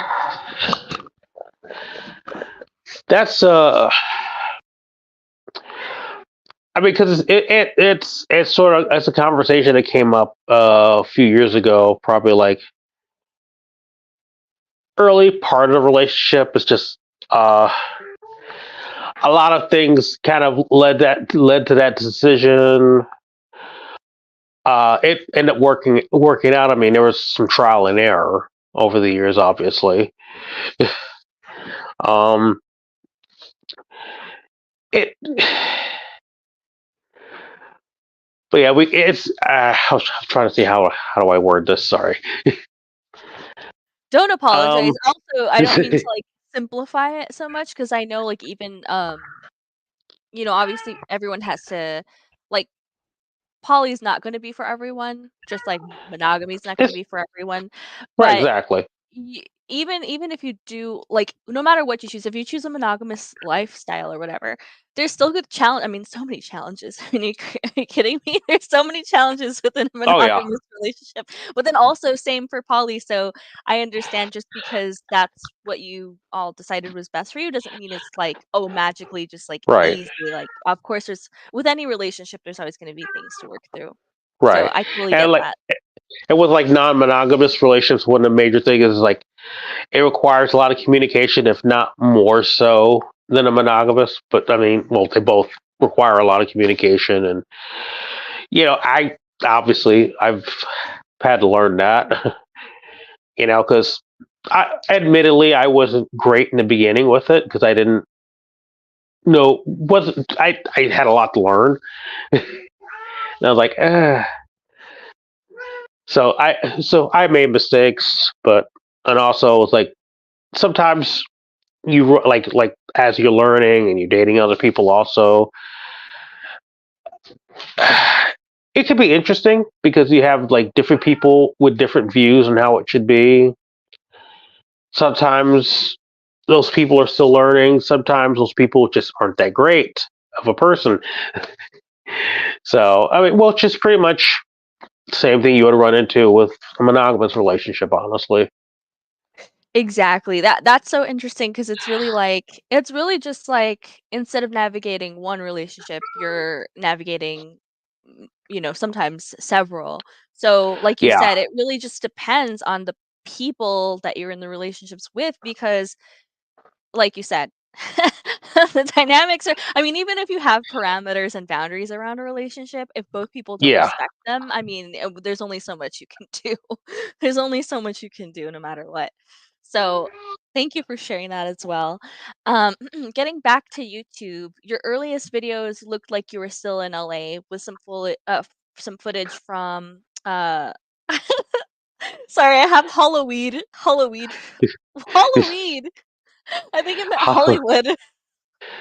that's I mean, because it's sort of it's a conversation that came up a few years ago, probably like early part of the relationship. It's just uh, a lot of things kind of led to that decision. It ended up working out. I mean, there was some trial and error over the years, obviously. Um, it, but yeah, we it's. I was trying to see how do I word this. Sorry. Don't apologize. Um, Also, I don't mean to like simplify it so much because I know like even obviously everyone has to like poly's not gonna be for everyone, just like monogamy is not gonna it's be for everyone, right, but exactly. even if you do like, no matter what you choose, if you choose a monogamous lifestyle or whatever, there's still good challenge I mean, so many challenges. I mean, are you kidding me? There's so many challenges within a Oh yeah, monogamous relationship, but then also same for poly, so I understand just because that's what you all decided was best for you doesn't mean it's like, oh, magically just like right, easy, like, of course, there's with any relationship, there's always gonna be things to work through. So right. I totally And get like that. and with like non-monogamous relationships, one of the major things is like it requires a lot of communication, if not more so than a monogamous. But I mean, well, they both require a lot of communication, and I obviously I've had to learn that, because admittedly I wasn't great in the beginning with it because I didn't know wasn't I had a lot to learn, and I was like, so I made mistakes, but and also it's like sometimes you like as you're learning and you're dating other people also, it could be interesting because you have like different people with different views on how it should be. Sometimes those people are still learning. Sometimes those people just aren't that great of a person. So I mean, well, it's just pretty much the same thing you would run into with a monogamous relationship, honestly. Exactly. That's so interesting because it's really just like instead of navigating one relationship, you're navigating, sometimes several. So, like you Yeah, said, it really just depends on the people that you're in the relationships with because like you said, the dynamics are I mean, even if you have parameters and boundaries around a relationship, if both people don't yeah. respect them, I mean, there's only so much you can do. There's only so much you can do no matter what. So, thank you for sharing that as well. Getting back to YouTube, your earliest videos looked like you were still in LA with some footage from, sorry, I have Halloween Halloween! I think it meant Hollywood.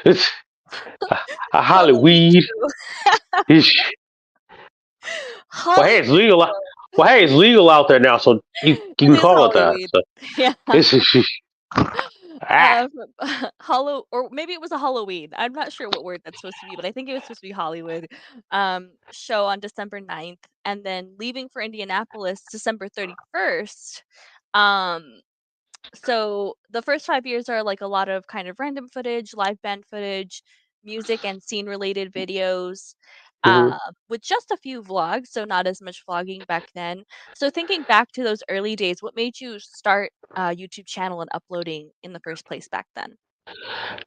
It's a Halloween Hollyweed. too. Ish. Well, hey, Hollywood. it's legal. Well, hey, it's legal out there now, so you It can is call it that. Halloween. So Yeah. it's ah. Um, Hollow or maybe it was a Halloween. I'm not sure what word that's supposed to be, but I think it was supposed to be Hollywood. Show on December 9th, and then leaving for Indianapolis December 31st. Um, so the first 5 years are, like, a lot of kind of random footage, live band footage, music and scene related videos, Mhm. with just a few vlogs, so not as much vlogging back then. So thinking back to those early days, what made you start a YouTube channel and uploading in the first place back then?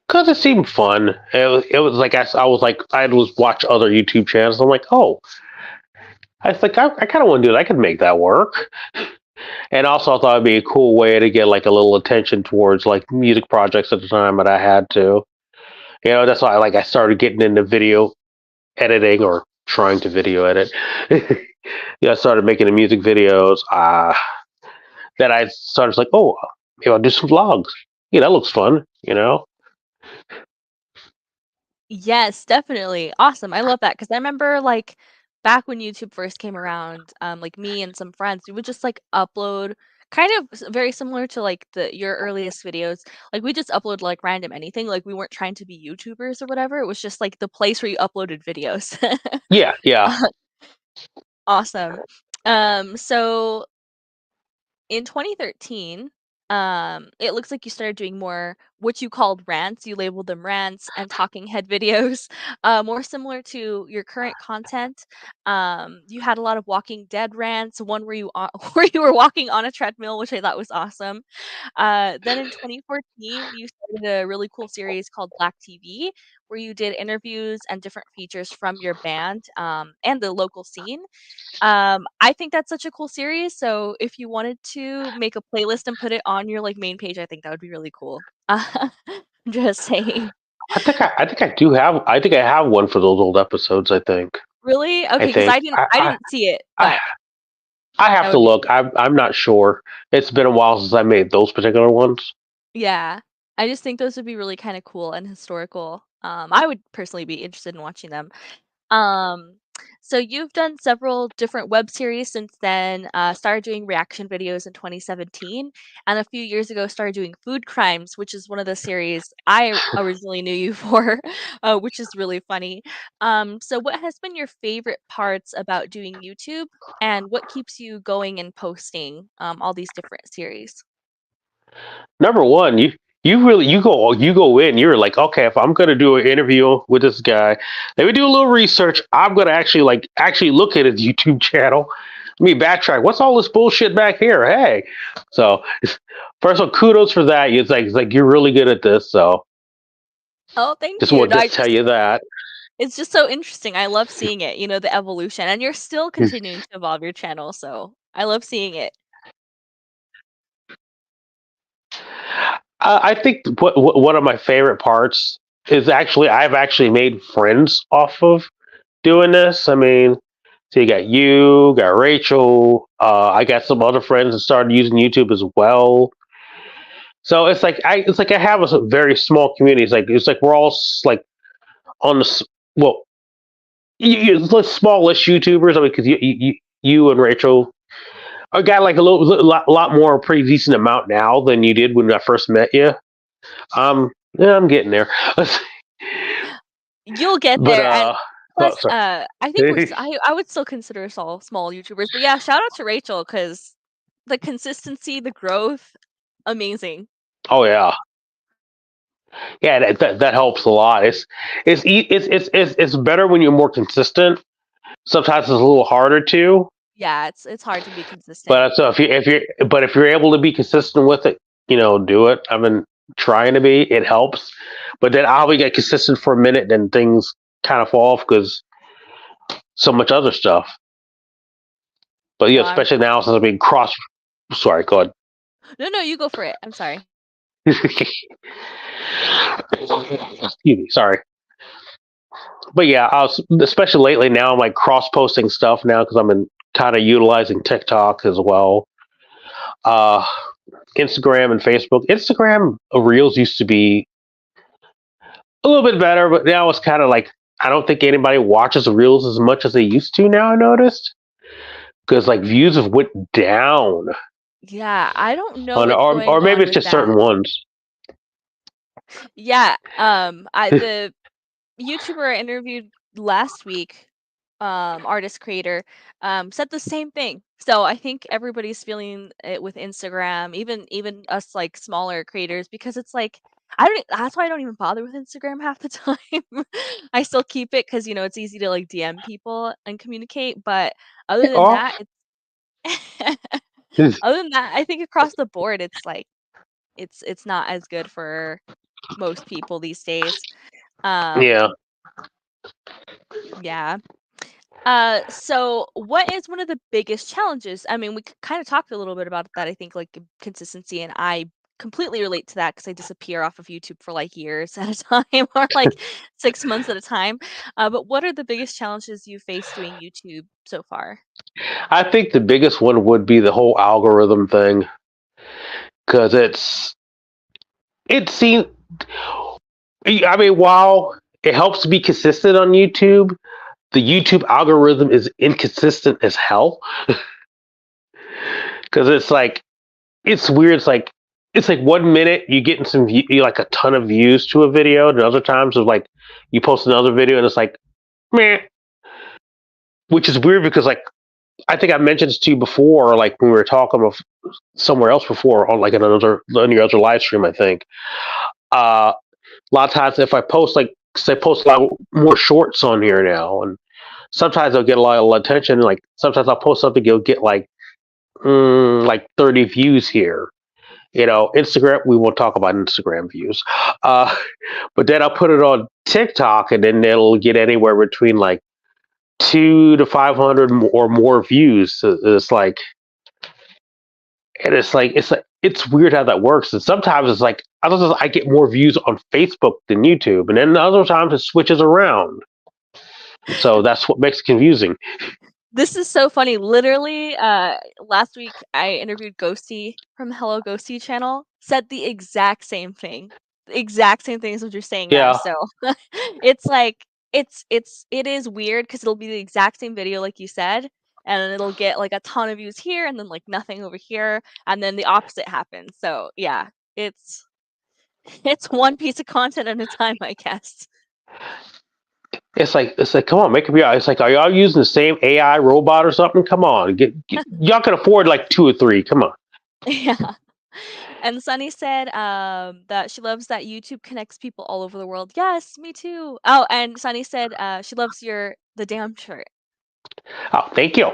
Cause it seemed fun. It was like I was like I was watch other YouTube channels. I'm like, oh, I think I kind of want to do that. I could make that work. And also, I thought it'd be a cool way to get like a little attention towards like music projects at the time that I had to. That's why I started getting into video editing or trying to video edit. I started making the music videos. Then I started like, oh, maybe I'll do some vlogs. Yeah, that looks fun. Yes, definitely. Awesome. I love that because I remember like back when YouTube first came around, like me and some friends, we would just like upload kind of very similar to like your earliest videos. Like we just upload like random anything. Like we weren't trying to be YouTubers or whatever. It was just like the place where you uploaded videos. Yeah, yeah. Awesome. So in 2013, it looks like you started doing more what you called rants. You labeled them rants and talking head videos, more similar to your current content. You had a lot of Walking Dead rants, one where where you were walking on a treadmill, which I thought was awesome. Then in 2014, you started a really cool series called Blak TV, where you did interviews and different features from your band and the local scene. I think that's such a cool series, so if you wanted to make a playlist and put it on your, like, main page, I think that would be really cool. Just saying. I think I have one for those old episodes. Really? I Okay, because think I didn't see it, I but I that have to would be look. I'm not sure. It's been a while since I made those particular ones. yeah. I just think those would be really kinda cool and historical. I would personally be interested in watching them. Um, so you've done several different web series since then, started doing reaction videos in 2017, and a few years ago started doing food crimes, which is one of the series I originally knew you for, which is really funny. So what has been your favorite parts about doing YouTube, and what keeps you going and posting, all these different series? Number one, you go in. You're like, okay, if I'm gonna do an interview with this guy, let me do a little research. I'm gonna actually look at his YouTube channel. Let me backtrack. What's all this bullshit back here? Hey, so first of all, kudos for that. It's like you're really good at this. So Oh, thank just you. wanted No, to tell you that. it's just so interesting. I love seeing it, the evolution, and you're still continuing to evolve your channel, so I love seeing it. I think one of my favorite parts is I've actually made friends off of doing this. I mean, so got Rachel. I got some other friends that started using YouTube as well. So it's like I have a very small community. It's like we're all like on the well, it's like smallish YouTubers. I mean, because you and Rachel I got like a lot more, pretty decent amount now than you did when I first met you. Yeah, I'm getting there. You'll get But there, and oh, plus, sorry. I think I would still consider us all small YouTubers, but yeah, shout out to Rachel because the consistency, the growth, amazing. Oh yeah, yeah. That helps a lot. It's better when you're more consistent. Sometimes it's a little harder to. Yeah, it's hard to be consistent. But so if you're able to be consistent with it, do it. I've been trying to be. It helps. But then I'll be get consistent for a minute, then things kind of fall off because so much other stuff. But yeah, No, I'm especially now since I've been cross. Sorry, go no, you go for it. I'm sorry. ahead. Excuse me. Sorry. But yeah, especially lately now I'm like cross posting stuff now because I'm in kind of utilizing TikTok as well. Uh, Instagram and Facebook. Instagram Reels used to be a little bit better, but now it's kind of like I don't think anybody watches Reels as much as they used to now. I noticed because like views have went down Yeah, I don't know on, what's or going maybe on it's with just certain that. ones. Yeah, the YouTuber I interviewed last week, artist creator, said the same thing. So I think everybody's feeling it with Instagram, even us like smaller creators, because it's like I don't. That's why I don't even bother with Instagram half the time. I still keep it because it's easy to like DM people and communicate. But other than Off. that, it's other than that, I think across the board, it's like it's not as good for most people these days. Um, Yeah, yeah. So what is one of the biggest challenges? I mean, we kind of talked a little bit about that, I think, like consistency, and I completely relate to that because I disappear off of YouTube for like years at a time or like 6 months at a time. But what are the biggest challenges you face doing YouTube so far? I think the biggest one would be the whole algorithm thing because it seems. I mean, while it helps to be consistent on YouTube, the YouTube algorithm is inconsistent as hell because it's weird. It's like 1 minute you getting like a ton of views to a video, and other times it's like you post another video and it's like meh, which is weird because like I think I mentioned this to you before, like when we were talking of somewhere else before on like on your other live stream, I think. A lot of times if I post like, cause I post a lot more shorts on here now, and sometimes I'll get a lot of attention. Like sometimes I'll post something, you'll get like 30 views here. Instagram. We won't talk about Instagram views, uh, but then I'll put it on TikTok, and then it'll get anywhere between like 200 to 500 or more views. So it's weird how that works. And sometimes it's like I get more views on Facebook than YouTube, and then other times it switches around. So that's what makes it confusing. This is so funny. Literally, last week I interviewed Ghosty from the Hello Ghosty channel, said the exact same thing. The exact same thing as what you're saying now. Yeah, So it's like it is weird because it'll be the exact same video like you said, and it'll get like a ton of views here and then like nothing over here, and then the opposite happens. So yeah, it's it's one piece of content at a time, I guess. it's like come on, make it real. It's like, are y'all using the same AI robot or something? Come on, y'all can afford like two or three. Come on. Yeah. And Sunny said, that she loves that YouTube connects people all over the world. Yes, me too. Oh, and Sunny said, she loves the damn shirt. Oh, thank you.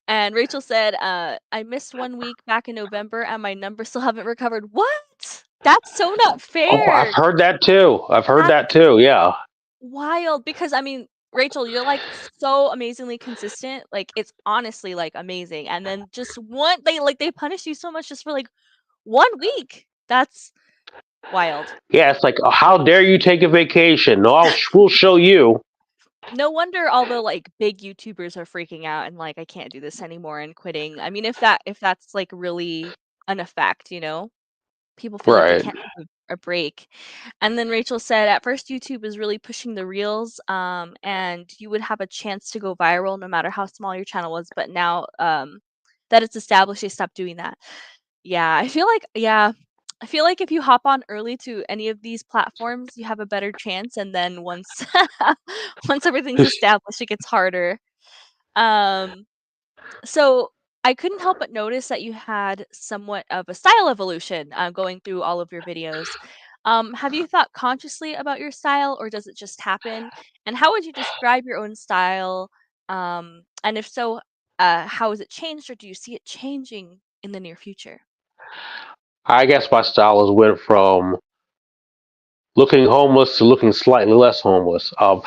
And Rachel said, I missed 1 week back in November and my numbers still haven't recovered. What? That's so not Oh, I've fair. heard that too. I've heard That's that too. Yeah. wild because I mean, Rachel, you're like so amazingly consistent. Like it's honestly like amazing. And then just one they punish you so much just for like 1 week. That's wild. Yeah, it's like, how dare you take a vacation? No, we'll show you. No wonder all the like big YouTubers are freaking out and like I can't do this anymore and quitting. I mean, if that's like really an effect, people feel like they Right. can't take a break. And then Rachel said at first YouTube is really pushing the reels, and you would have a chance to go viral no matter how small your channel was, but now that it's established, they stopped doing that. Yeah, I feel like yeah. I feel like if you hop on early to any of these platforms, you have a better chance, and then once once everything's established, it gets harder. Um, so I couldn't help but notice that you had somewhat of a style evolution, going through all of your videos. Have you thought consciously about your style, or does it just happen? And how would you describe your own style? And if so, how has it changed, or do you see it changing in the near future? I guess my style has went from looking homeless to looking slightly less homeless. uh,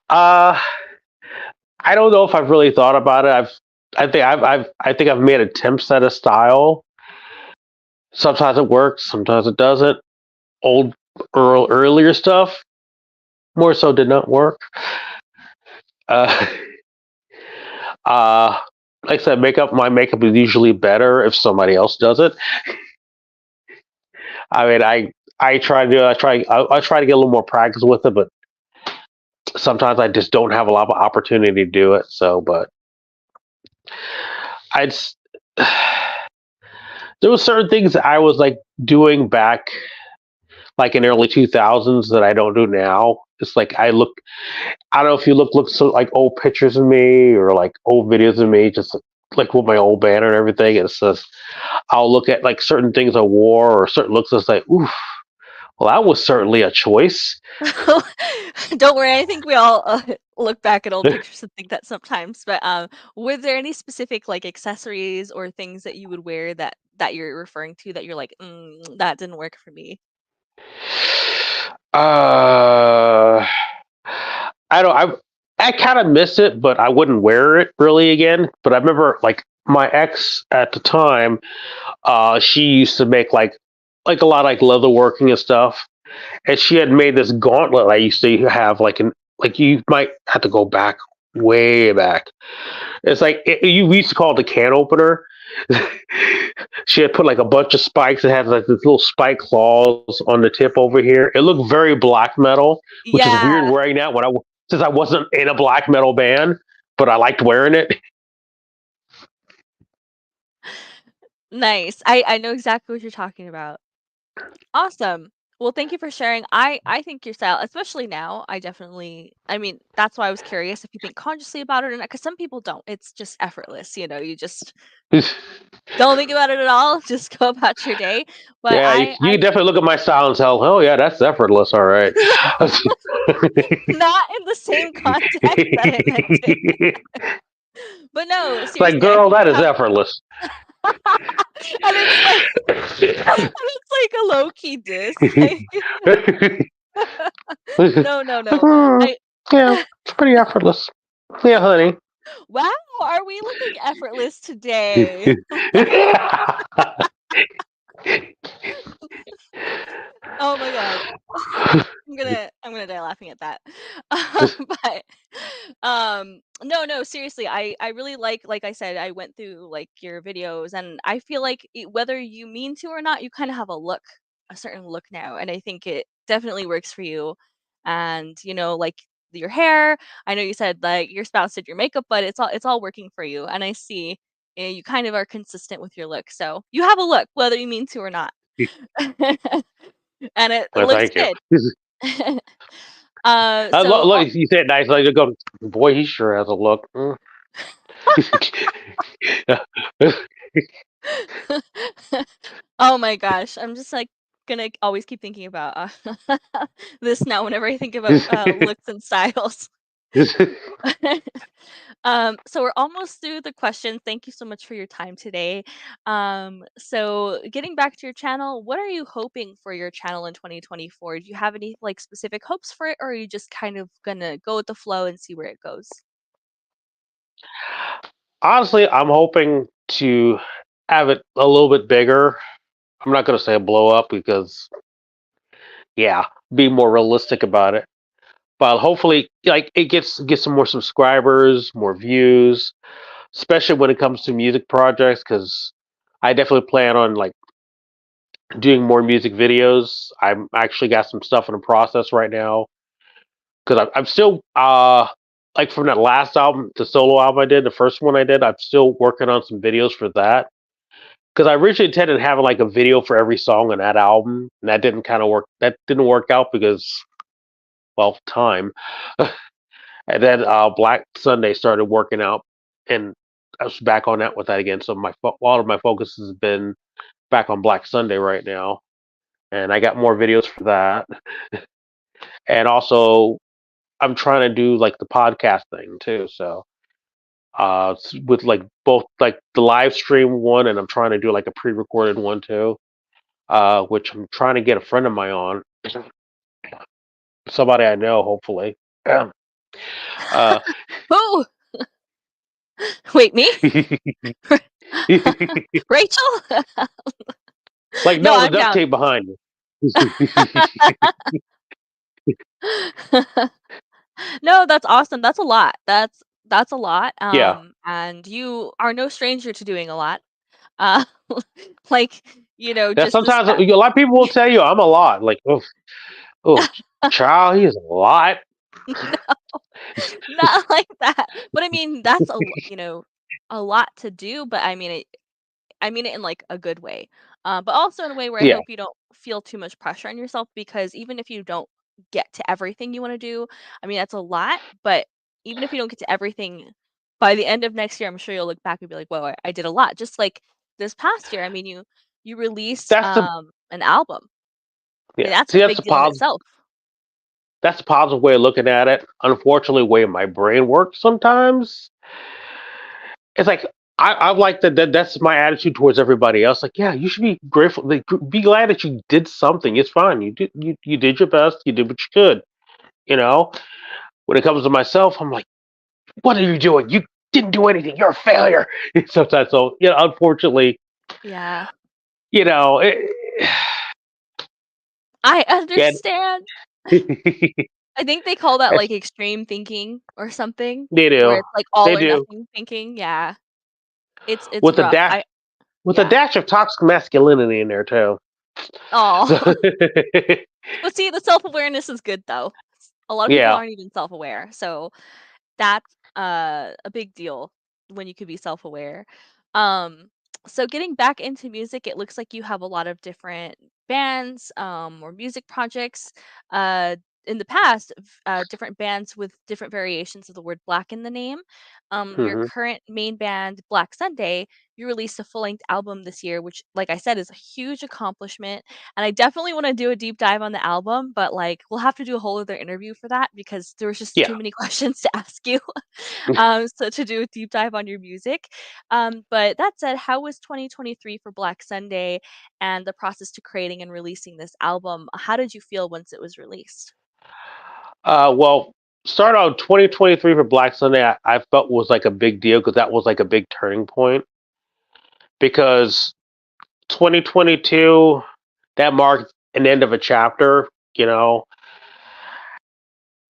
I don't know if I've really thought about it. I think I've made attempts at a style. Sometimes it works, sometimes it doesn't. Old earlier stuff more so did not work. Uh, uh, like I said, my makeup is usually better if somebody else does it. I mean, I try to do. I try to get a little more practice with it, but sometimes I just don't have a lot of opportunity to do it. So, but I'd there was certain things that I was like doing back like in early 2000s that I don't do now. It's like I don't know if you look so like old pictures of me or like old videos of me, just like with my old banner and everything. And it says I'll look at like certain things I wore or certain looks and say, oof, well, that was certainly a choice. Don't worry, I think we all, look back at old pictures and think that sometimes, but, were there any specific, like, accessories or things that you would wear that you're referring to that you're like, that didn't work for me?" Uh, I don't. I kind of miss it, but I wouldn't wear it really again. But I remember like my ex at the time. She used to make like a lot of like leather working and stuff, and she had made this gauntlet. I used to have like you might have to go back way back. It's like we used to call it the can opener. She had put like a bunch of spikes. It had like this little spike claws on the tip over here. It looked very black metal, which is weird Yeah, wearing that since I wasn't in a black metal band, but I liked wearing it. nice. I know exactly what you're talking about. Awesome. Well, thank you for sharing. I think your style, especially now, I mean, that's why I was curious if you think consciously about it or not, because some people don't. It's just effortless, you just don't think about it at all, just go about your day. But Yeah, you I can definitely look at my style and tell, oh yeah, that's effortless. All right. not in the same context that I meant it. But no, Like, seriously, I girl, think that you is have effortless. and it's like a low key diss. Like, no, no, Like, no. I yeah, it's pretty effortless. Yeah, honey. wow, are we looking effortless today? Oh my god. I'm gonna die laughing at that. But, no, no, seriously, I really like I said, I went through, like, your videos, and I feel like whether you mean to or not, you kinda have a certain look now, and I think it definitely works for you. And, like, your hair, I know you said, like, your spouse did your makeup, but it's all working for you, and I see, you kind of are consistent with your look, so you have a look, whether you mean to or not. And it Well, looks thank you. good. Look, So look, you said nice. Like, you go, boy, he sure has a look. oh my gosh, I'm just, like, gonna always keep thinking about, this now whenever I think about, looks and styles. So we're almost through the questions. Thank you so much for your time today. So getting back to your channel, what are you hoping for your channel in 2024? Do you have any, like, specific hopes for it, or are you just kind of gonna go with the flow and see where it goes? Honestly, I'm hoping to have it a little bit bigger. I'm not going to say blow up because, yeah, be more realistic about it. But hopefully, like it gets some more subscribers, more views, especially when it comes to music projects. Because I definitely plan on like doing more music videos. I'm actually got some stuff in the process right now because I'm still like from that last album, the solo album I did, the first one I did. I'm still working on some videos for that. because I originally intended having like a video for every song on that album, and that didn't kind of work. That didn't work out because, well, time. And then Blak Sunday started working out, and I was back on that with that again. So a lot of my focus has been back on Blak Sunday right now, and I got more videos for that. And also, I'm trying to do like the podcast thing too. So with like both like the live stream one, and I'm trying to do like a pre-recorded one too, which I'm trying to get a friend of mine on, somebody I know, hopefully. uh, Who? Wait, me? Rachel? like No, no, the I'm duct down. tape behind me. No, that's awesome. That's a lot. That's a lot. Yeah, And you are no stranger to doing a lot. Uh, like, yeah. just this Sometimes past. a lot of people will tell you I'm a lot. Like, oh, child, he is a lot. Not like that. But I mean, that's a lot to do, but I mean it in like a good way. But also in a way where I Yeah, hope you don't feel too much pressure on yourself because even if you don't get to everything you want to do, I mean that's a lot, but even if you don't get to everything by the end of next year, I'm sure you'll look back and be like, "Whoa, I did a lot." Just like this past year, I mean, you released that's the an album. I mean, yeah. that's See, a big deal in itself. that's a positive way of looking at it. Unfortunately, the way my brain works sometimes, it's like I like that's my attitude towards everybody else. Like, yeah, you should be grateful, like, be glad that you did something. It's fine. You did your best. You did what you could. You know. When it comes to myself, I'm like, what are you doing? You didn't do anything. You're a failure. Sometimes, so unfortunately, Yeah. you know, I yeah, understand. I think they call that like extreme thinking or something, they where do, it's like all they or do nothing thinking. Yeah. It's with a rough. dash with a Yeah. dash of toxic masculinity in there too. So, Oh. But see, the self-awareness is good though. A lot of people yeah. aren't even self-aware. So that's a big deal when you could be self-aware. Um so getting back into music, it looks like you have a lot of different bands or music projects. Uh in the past, different bands with different variations of the word black in the name. Your Hmm. current main band, Blak Sunday, you released a full-length album this year, which, like I said, is a huge accomplishment. And I definitely want to do a deep dive on the album, but like we'll have to do a whole other interview for that because there was just Yeah. too many questions to ask you. So to do a deep dive on your music. But that said, how was 2023 for Blak Sunday and the process to creating and releasing this album? How did you feel once it was released? Well, start out 2023 for Black Sunday. I felt was like a big deal because that was like a big turning point. Because 2022, that marked an end of a chapter,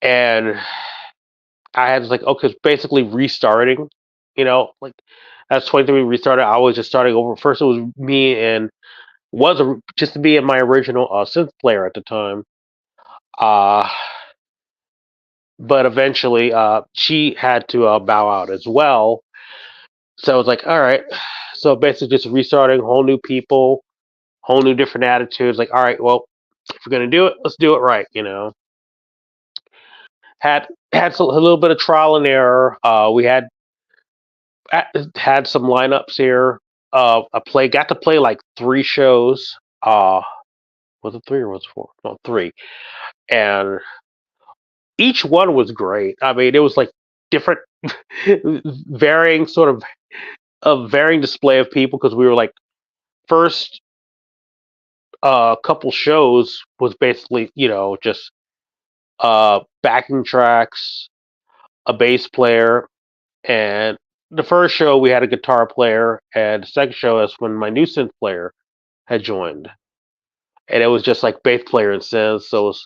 and I had like, okay, it's basically restarting, like that's 23 restarted. I was just starting over. First, it was me and just me and my original synth player at the time. Uh, but eventually, she had to bow out as well. So I was like, all right. So basically, just restarting, whole new people, whole new different attitudes. Like, all right, well, if we're gonna do it, let's do it right. Had a little bit of trial and error. We had some lineups here. I got to play like 3 shows. Was it 3 or was it 4? No, 3. And each one was great. I mean, it was like different, varying sort of a varying display of people because we were like first couple shows was basically just backing tracks, a bass player, and the first show we had a guitar player, and the second show is when my new synth player had joined, and it was just like bass player and synth.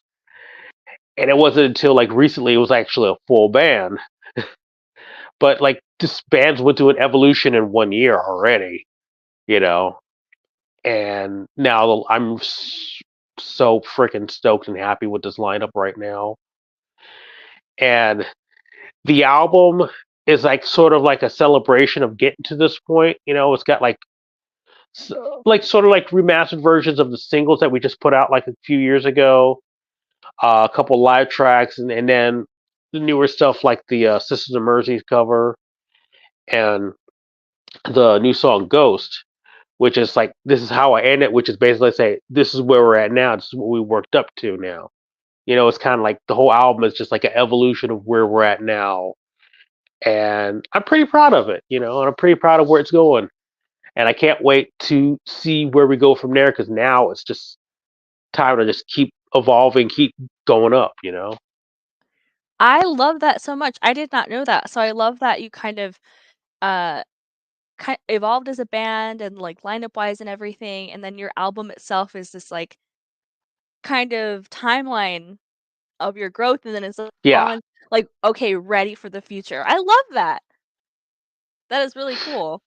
And it wasn't until like recently it was actually a full band. But like this band's went through an evolution in 1 year already, you know. And now I'm so freaking stoked and happy with this lineup right now. And the album is like sort of like a celebration of getting to this point. It's got like like sort of like remastered versions of the singles that we just put out like a few years ago. A couple live tracks, and then the newer stuff like the Sisters of Mercy cover and the new song Ghost, which is like this is how I end it, which is basically say this is where we're at now. This is what we worked up to now. It's kind of like the whole album is just like an evolution of where we're at now, and I'm pretty proud of it. And I'm pretty proud of where it's going, and I can't wait to see where we go from there because now it's just time to just keep evolving, keep going up. I love that so much. I did not know that. So I love that you kind of uh evolved as a band and like lineup wise and everything, and then your album itself is this like kind of timeline of your growth, and then it's Yeah, on like okay, ready for the future. I love that. That is really cool.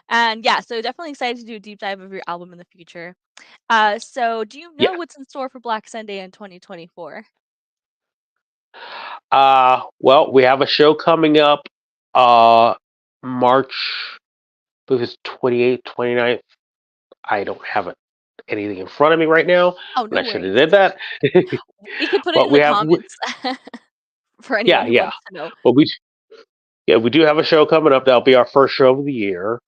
And yeah, so definitely excited to do a deep dive of your album in the future. So do you know yeah. what's in store for Black Sunday in 2024? Well, we have a show coming up, March, I believe it's 28th, 29th. I don't have anything in front of me right now, Oh, and no I should have worries. did that. We could put it but in the we have, comments for yeah, anyone who yeah. wants to know. But we do have a show coming up. That'll be our first show of the year.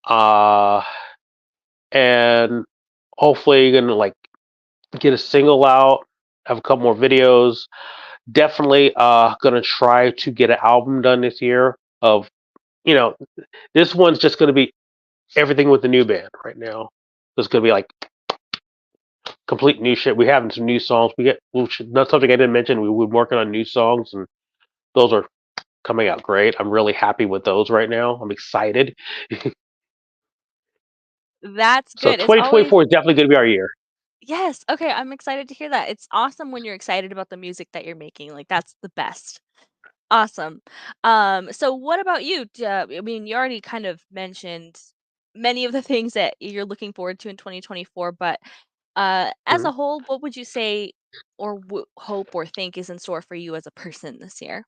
Uh, and hopefully gonna like get a single out, have a couple more videos. Definitely gonna try to get an album done this year of you know this one's just gonna be everything with the new band right now. It's gonna be like complete new shit. We have some new songs. That's something I didn't mention. We've been working on new songs, and those are coming out great. I'm really happy with those right now. I'm excited. That's So good. It's always 2024 is definitely going to be our year. yes, okay, I'm excited to hear that. It's awesome when you're excited about the music that you're making, like, that's the best. Awesome. So what about you? I mean, you already kind of mentioned many of the things that you're looking forward to in 2024, but, as Mhm. a whole, what would you say or hope or think is in store for you as a person this year?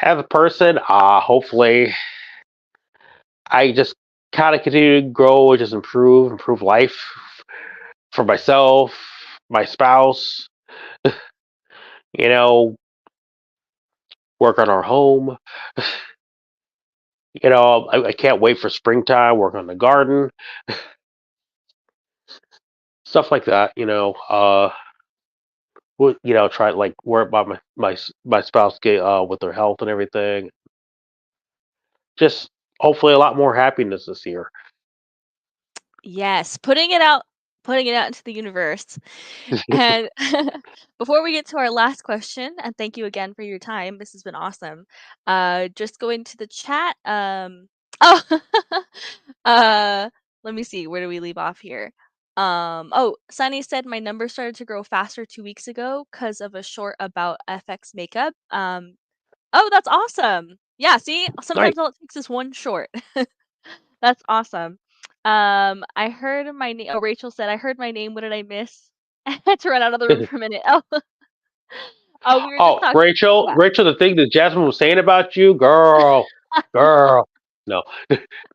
As a person, hopefully, I just kind of continue to grow, just improve life for myself, my spouse. You know, work on our home. I can't wait for springtime. Work on the garden, stuff like that. Try to like worry about my spouse get with their health and everything. Just hopefully a lot more happiness this year. Yes, putting it out into the universe. And before we get to our last question, and thank you again for your time. This has been awesome. Just going to the chat. Oh, uh, let me see. Where do we leave off here? Oh, Sunny said my number started to grow faster 2 weeks ago because of a short about FX makeup. Oh, that's awesome. Yeah, see, Nice. sometimes all it takes is one short. That's awesome. I heard my name. Oh, Rachel said, "I heard my name. What did I miss?" I had to run out of the room for a minute. Oh, oh, we were just Oh, talking. Rachel, Yeah. Rachel, the thing that Jasmine was saying about you, girl. No,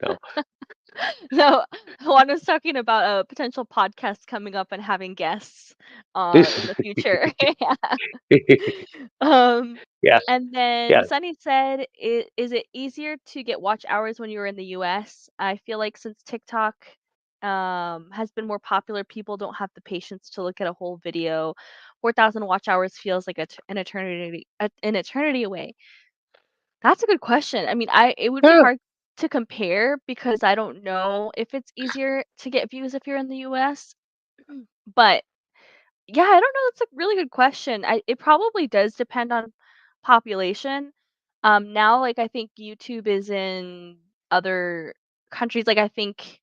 no. No, Juan was talking about a potential podcast coming up and having guests in the future. Yeah. Um, Yes, and then yes, Sunny said, Is it easier to get watch hours when you were in the US? I feel like since TikTok has been more popular, people don't have the patience to look at a whole video. 4,000 watch hours feels like an eternity away. That's a good question. I mean, it would be yeah, hard to compare because I don't know if it's easier to get views if you're in the US. But yeah, I don't know, that's a really good question. It probably does depend on population. Now, like, I think YouTube is in other countries, like, I think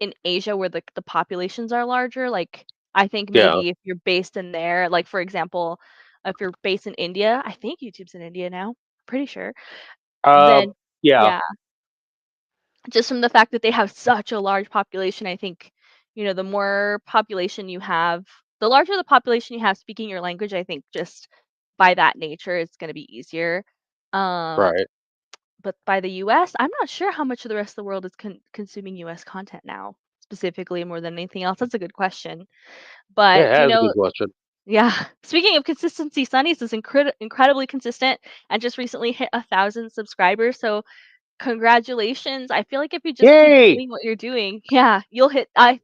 in Asia where the populations are larger, like, I think yeah. maybe if you're based in there, like, for example, if you're based in India, I think YouTube's in India now, pretty sure, Uh, then yeah, yeah, just from the fact that they have such a large population, I think, the more population you have, the larger the population you have speaking your language, I think just by that nature, it's gonna be easier. Um, right. but by the US, I'm not sure how much of the rest of the world is consuming US content now, specifically more than anything else. That's a good question. Yeah, But do you that's a good know, question. yeah, speaking of consistency, Sunny's is incredibly consistent and just recently hit 1,000 subscribers. So congratulations. I feel like if you just keep Yay! doing what you're doing, yeah, you'll hit I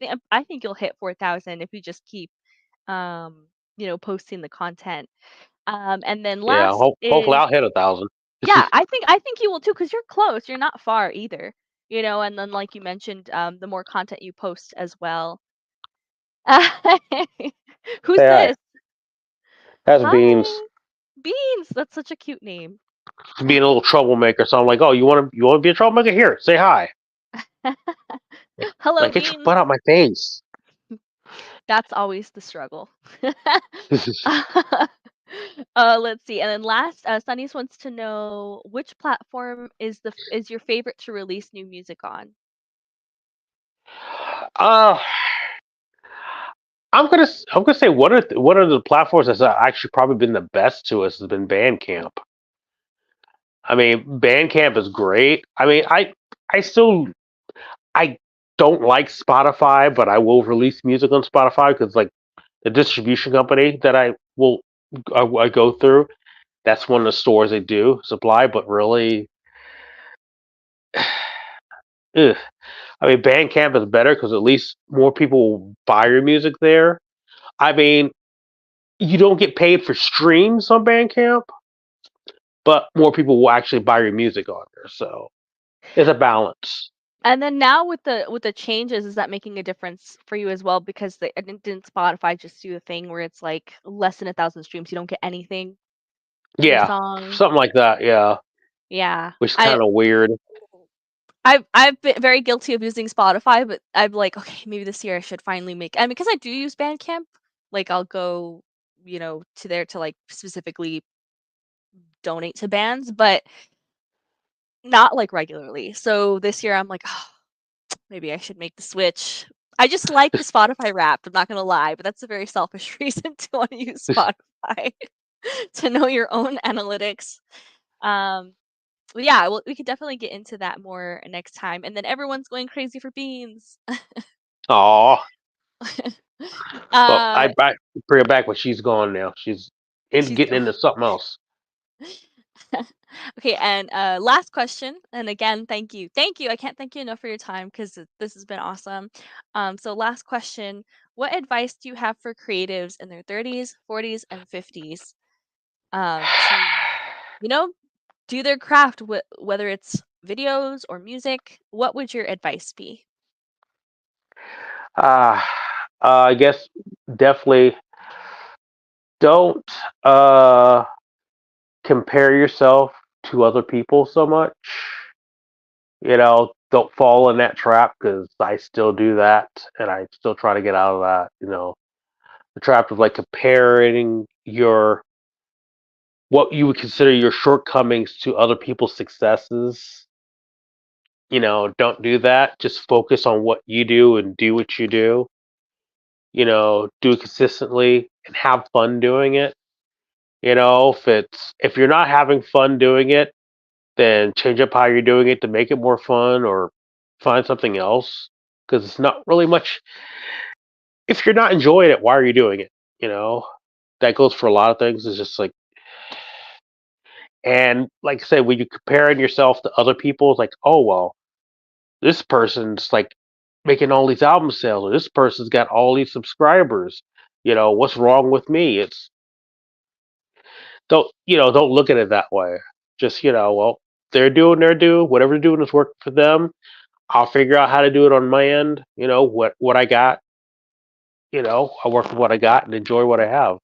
think you'll hit 4,000 if you just keep posting the content. And then Yeah, last hopefully is I'll hit 1,000. yeah, I think you will too because you're close. You're not far either. And then like you mentioned, the more content you post as well. Who's Say hi. this? That's Beans. Hi, Beans. That's such a cute name. Being a little troublemaker. So I'm like, oh, you want to be a troublemaker? Here, say hi. Hello, Like, get your Beans. butt out my face. That's always the struggle. uh, Let's see. And then last, Sunny's wants to know which platform is your favorite to release new music on? I'm gonna say one of the platforms that's actually probably been the best to us has been Bandcamp. I mean, Bandcamp is great. I mean, I don't like Spotify, but I will release music on Spotify because like the distribution company that I go through, that's one of the stores they do supply. But really, ugh. I mean, Bandcamp is better because at least more people will buy your music there. I mean, you don't get paid for streams on Bandcamp, but more people will actually buy your music on there. So it's a balance. And then now with the changes, is that making a difference for you as well? Because didn't Spotify just do a thing where it's like less than 1,000 streams, you don't get anything for your Yeah, song? something like that. Yeah, Yeah. which is I kind of weird. I've been very guilty of using Spotify, but I'm like, okay, maybe this year I should finally make. And because I do use Bandcamp, like I'll go, to there to like specifically donate to bands, but not like regularly. So this year I'm like, oh, maybe I should make the switch. I just like the Spotify Wrapped. I'm not gonna lie, but that's a very selfish reason to want to use Spotify to know your own analytics. Um, but yeah, well, we could definitely get into that more next time. And then everyone's going crazy for beans. Aw, but I, uh, I bring her back when she's gone now. She's in she's getting go. into something else. Okay, and last question. And again, thank you. I can't thank you enough for your time because this has been awesome. So last question: what advice do you have for creatives in their 30s, 40s, and 50s to you know do their craft, whether it's videos or music? What would your advice be? Uh, I guess definitely don't compare yourself to other people so much. Don't fall in that trap because I still do that and I still try to get out of that. The trap of like comparing your what you would consider your shortcomings to other people's successes. Don't do that. Just focus on what you do and do what you do. Do it consistently and have fun doing it. If you're not having fun doing it, then change up how you're doing it to make it more fun or find something else because it's not really much. If you're not enjoying it, why are you doing it? You know, that goes for a lot of things. It's just like, and like I said, when you're comparing yourself to other people, it's like, oh, well, this person's like making all these album sales, or this person's got all these subscribers. What's wrong with me? It's don't look at it that way. Just well, they're doing their do whatever they're doing is working for them. I'll figure out how to do it on my end. What I got. I work with what I got and enjoy what I have.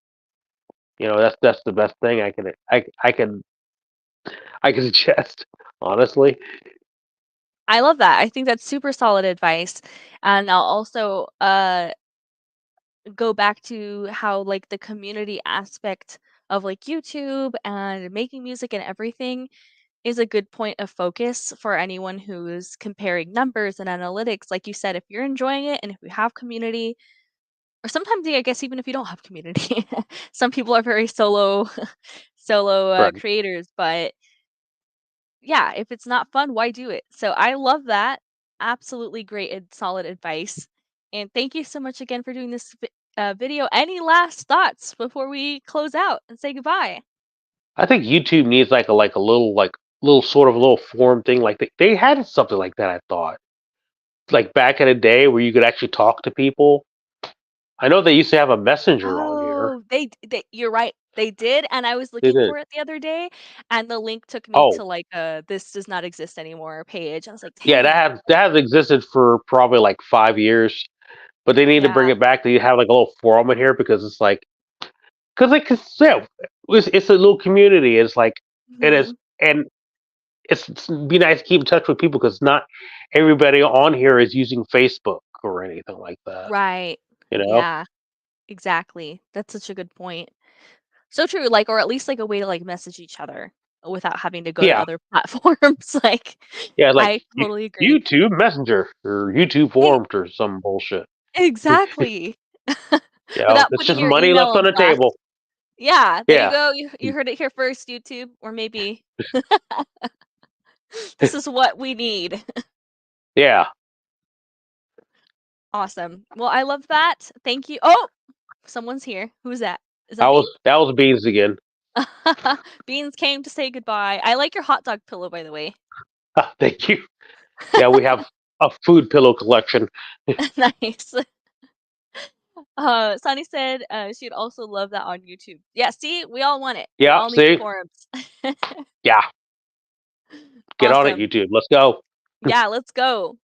That's the best thing I can suggest. Honestly, I love that. I think that's super solid advice. And I'll also go back to how like the community aspect of like YouTube and making music and everything is a good point of focus for anyone who's comparing numbers and analytics. Like you said, if you're enjoying it and if you have community, or sometimes I guess even if you don't have community, some people are very solo right? creators, but yeah, if it's not fun, why do it? So I love that. Absolutely great and solid advice. And thank you so much again for doing this video. Any last thoughts before we close out and say goodbye? I think YouTube needs like a little little sort of a little forum thing. Like they had something like that. I thought like back in the day where you could actually talk to people. I know they used to have a messenger on here. Oh, you're right. They did, and I was They looking did. for it the other day, and the link took me Oh, to like this does not exist anymore page. I was like, yeah, dang. that has existed for probably like 5 years, but they need to bring Yeah. it back. They have like a little forum in here because it's like yeah, it's a little community. It's like it is, Mhm. and it's be nice to keep in touch with people because not everybody on here is using Facebook or anything like that. Right. You know? Yeah, exactly. That's such a good point. So true, like, or at least, like, a way to, like, message each other without having to go to Yeah, other platforms, like, yeah, like I totally agree. YouTube Messenger or YouTube E Forums or some bullshit. exactly. You know, Without it's putting just your money email left on on the blast. table. Yeah, there you Yeah, go, you heard it here first, YouTube, or maybe this is what we need. yeah. Awesome. Well, I love that. Thank you. Oh, someone's here. Who's that? Is that Bean? That was beans again. Beans came to say goodbye. I like your hot dog pillow, by the way. Thank you. Yeah, we have a food pillow collection. Nice. Sunny said, she'd also love that on YouTube. Yeah, see, we all want it. We Yeah, all need the see? forums. Yeah, get on it, Awesome. YouTube. Let's go. Yeah, let's go.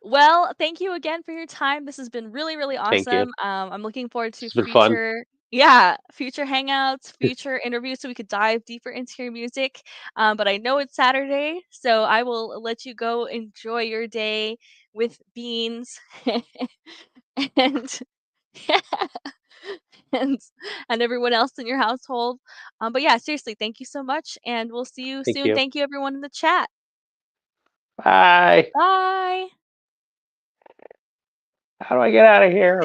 Well, thank you again for your time. This has been really, really Thank you. awesome. I'm looking forward to It's been fun. future hangouts, future interviews so we could dive deeper into your music. But I know it's Saturday, so I will let you go enjoy your day with beans and and and everyone else in your household. But yeah, seriously, thank you so much, and we'll see you Thank soon. you. Thank you everyone in the chat. Bye. Bye. How do I get out of here?